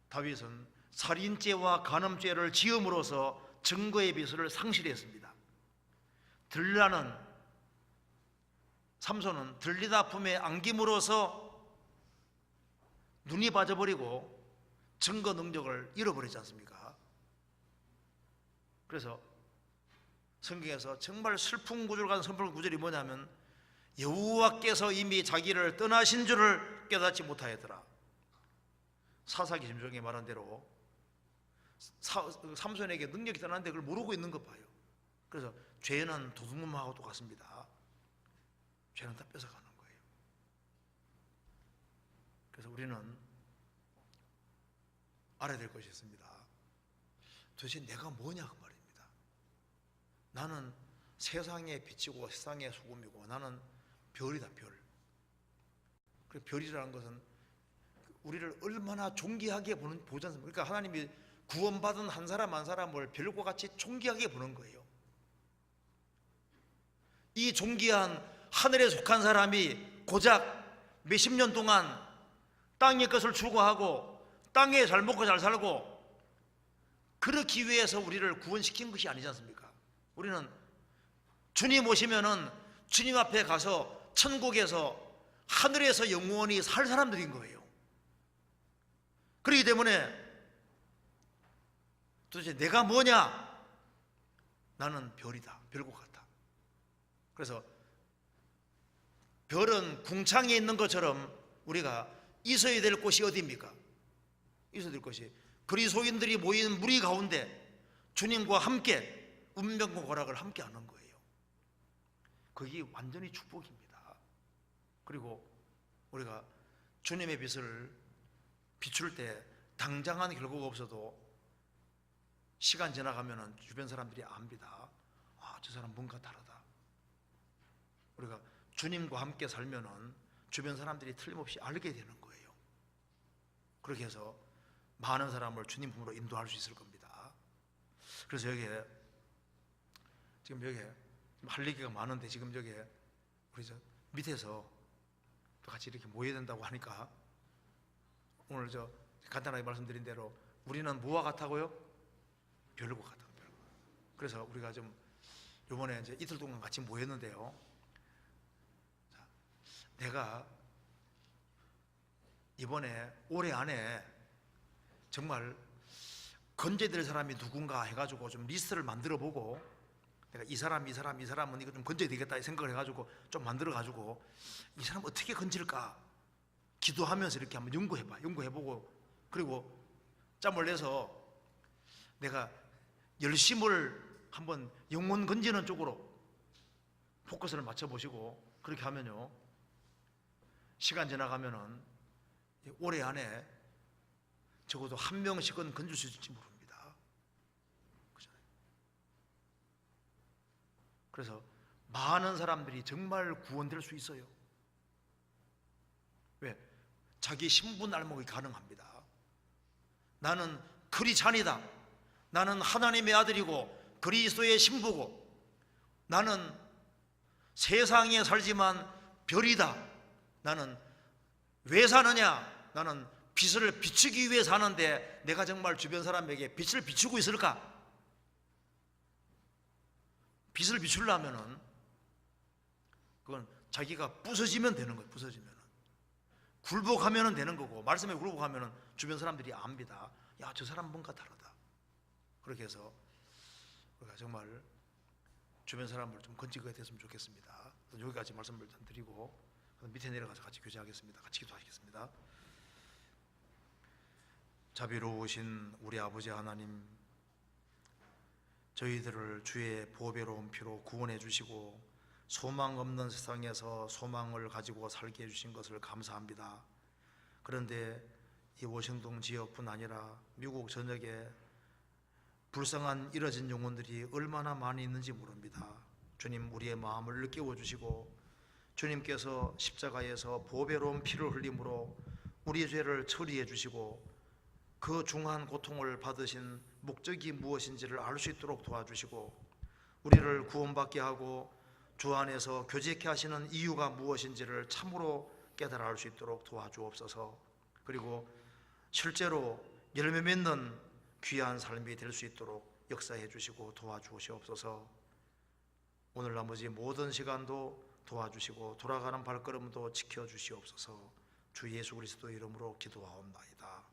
다윗은 살인죄와 간음죄를 지음으로써 증거의 빛을 상실했습니다. 삼손은 들리다 품에 안김으로써 눈이 빠져버리고 증거 능력을 잃어버리지 않습니까? 그래서 성경에서 정말 슬픈 구절 같은 슬픈 구절이 뭐냐면, 여호와께서 이미 자기를 떠나신 줄을 깨닫지 못하였더라. 사사기 심정에 말한 대로 삼손에게 능력이 떠났는데 그걸 모르고 있는 것 봐요. 그래서 죄는 도둑놈하고 똑같습니다. 죄는 다 뺏어가는 거예요. 그래서 우리는 알아야 될 것이 있습니다. 도대체 내가 뭐냐 그 말입니다. 나는 세상의 빛이고 세상의 소금이고 나는 별이다, 별. 그 별이라는 것은 우리를 얼마나 존귀하게 보지 않습니까? 그러니까 하나님이 구원받은 한 사람 한 사람을 별과 같이 존귀하게 보는 거예요. 이 존귀한 하늘에 속한 사람이 고작 몇십 년 동안 땅의 것을 추구하고 땅에 잘 먹고 잘 살고 그러기 위해서 우리를 구원시킨 것이 아니지 않습니까? 우리는 주님 오시면은 주님 앞에 가서 천국에서 하늘에서 영원히 살 사람들인 거예요. 그렇기 때문에 도대체 내가 뭐냐? 나는 별이다, 별과 같다. 그래서 별은 궁창에 있는 것처럼 우리가 있어야 될 곳이 어디입니까? 있어야 될 것이 그리스도인들이 모인 무리 가운데 주님과 함께 운명과 고락을 함께 하는 거예요. 그게 완전히 축복입니다. 그리고 우리가 주님의 빛을 비출 때 당장한 결과가 없어도 시간 지나가면은 주변 사람들이 압니다. 아, 저 사람 뭔가 다르다. 우리가 주님과 함께 살면은 주변 사람들이 틀림없이 알게 되는 거예요. 그렇게 해서 많은 사람을 주님 품으로 인도할 수 있을 겁니다. 그래서 지금 여기에 할 얘기가 많은데, 지금 여기에 우리 저 밑에서 또 같이 이렇게 모여야 된다고 하니까 오늘 저 간단하게 말씀드린 대로 우리는 뭐와 같다고요? 별과 같다고. 그래서 우리가 좀 이번에 이제 이틀 동안 같이 모였는데요. 자, 내가 이번에 올해 안에 정말 건져야 될 사람이 누군가 해가지고 좀 리스트를 만들어 보고, 내가 이 사람은 이거 좀 건져야 되겠다 생각을 해가지고 좀 만들어 가지고 이 사람 어떻게 건질까 기도하면서 이렇게 한번 연구해보고, 그리고 짬을 내서 내가 열심을 한번 영혼 건지는 쪽으로 포커스를 맞춰보시고, 그렇게 하면요 시간 지나가면은 올해 안에 적어도 한 명씩은 건질 수 있을지 모릅니다. 그래서 많은 사람들이 정말 구원될 수 있어요. 왜? 자기 신분 알목이 가능합니다. 나는 크리스찬이다. 나는 하나님의 아들이고 그리스도의 신부고, 나는 세상에 살지만 별이다. 나는 왜 사느냐? 나는 빛을 비추기 위해 사는데 내가 정말 주변 사람에게 빛을 비추고 있을까? 빛을 비추려면은 그건 자기가 부서지면 되는 거예요. 부서지면은 굴복하면 되는 거고, 말씀에 굴복하면은 주변 사람들이 압니다. 야, 저 사람 뭔가 다르다. 그렇게 해서 우리가 정말 주변 사람을 좀 건지게 됐으면 좋겠습니다. 여기까지 말씀을 드리고 밑에 내려가서 같이 교제하겠습니다. 같이 기도하겠습니다. 자비로우신 우리 아버지 하나님, 저희들을 주의 보배로운 피로 구원해 주시고 소망 없는 세상에서 소망을 가지고 살게 해주신 것을 감사합니다. 그런데 이 워싱턴 지역뿐 아니라 미국 전역에 불쌍한 잃어진 영혼들이 얼마나 많이 있는지 모릅니다. 주님, 우리의 마음을 깨워 주시고 주님께서 십자가에서 보배로운 피를 흘림으로 우리의 죄를 처리해 주시고 그 중한 고통을 받으신 목적이 무엇인지를 알 수 있도록 도와주시고, 우리를 구원받게 하고 주 안에서 교제케 하시는 이유가 무엇인지를 참으로 깨달아 알 수 있도록 도와주옵소서. 그리고 실제로 열매 맺는 귀한 삶이 될 수 있도록 역사해 주시고 도와주시옵소서. 오늘 나머지 모든 시간도 도와주시고 돌아가는 발걸음도 지켜주시옵소서. 주 예수 그리스도 이름으로 기도하옵나이다.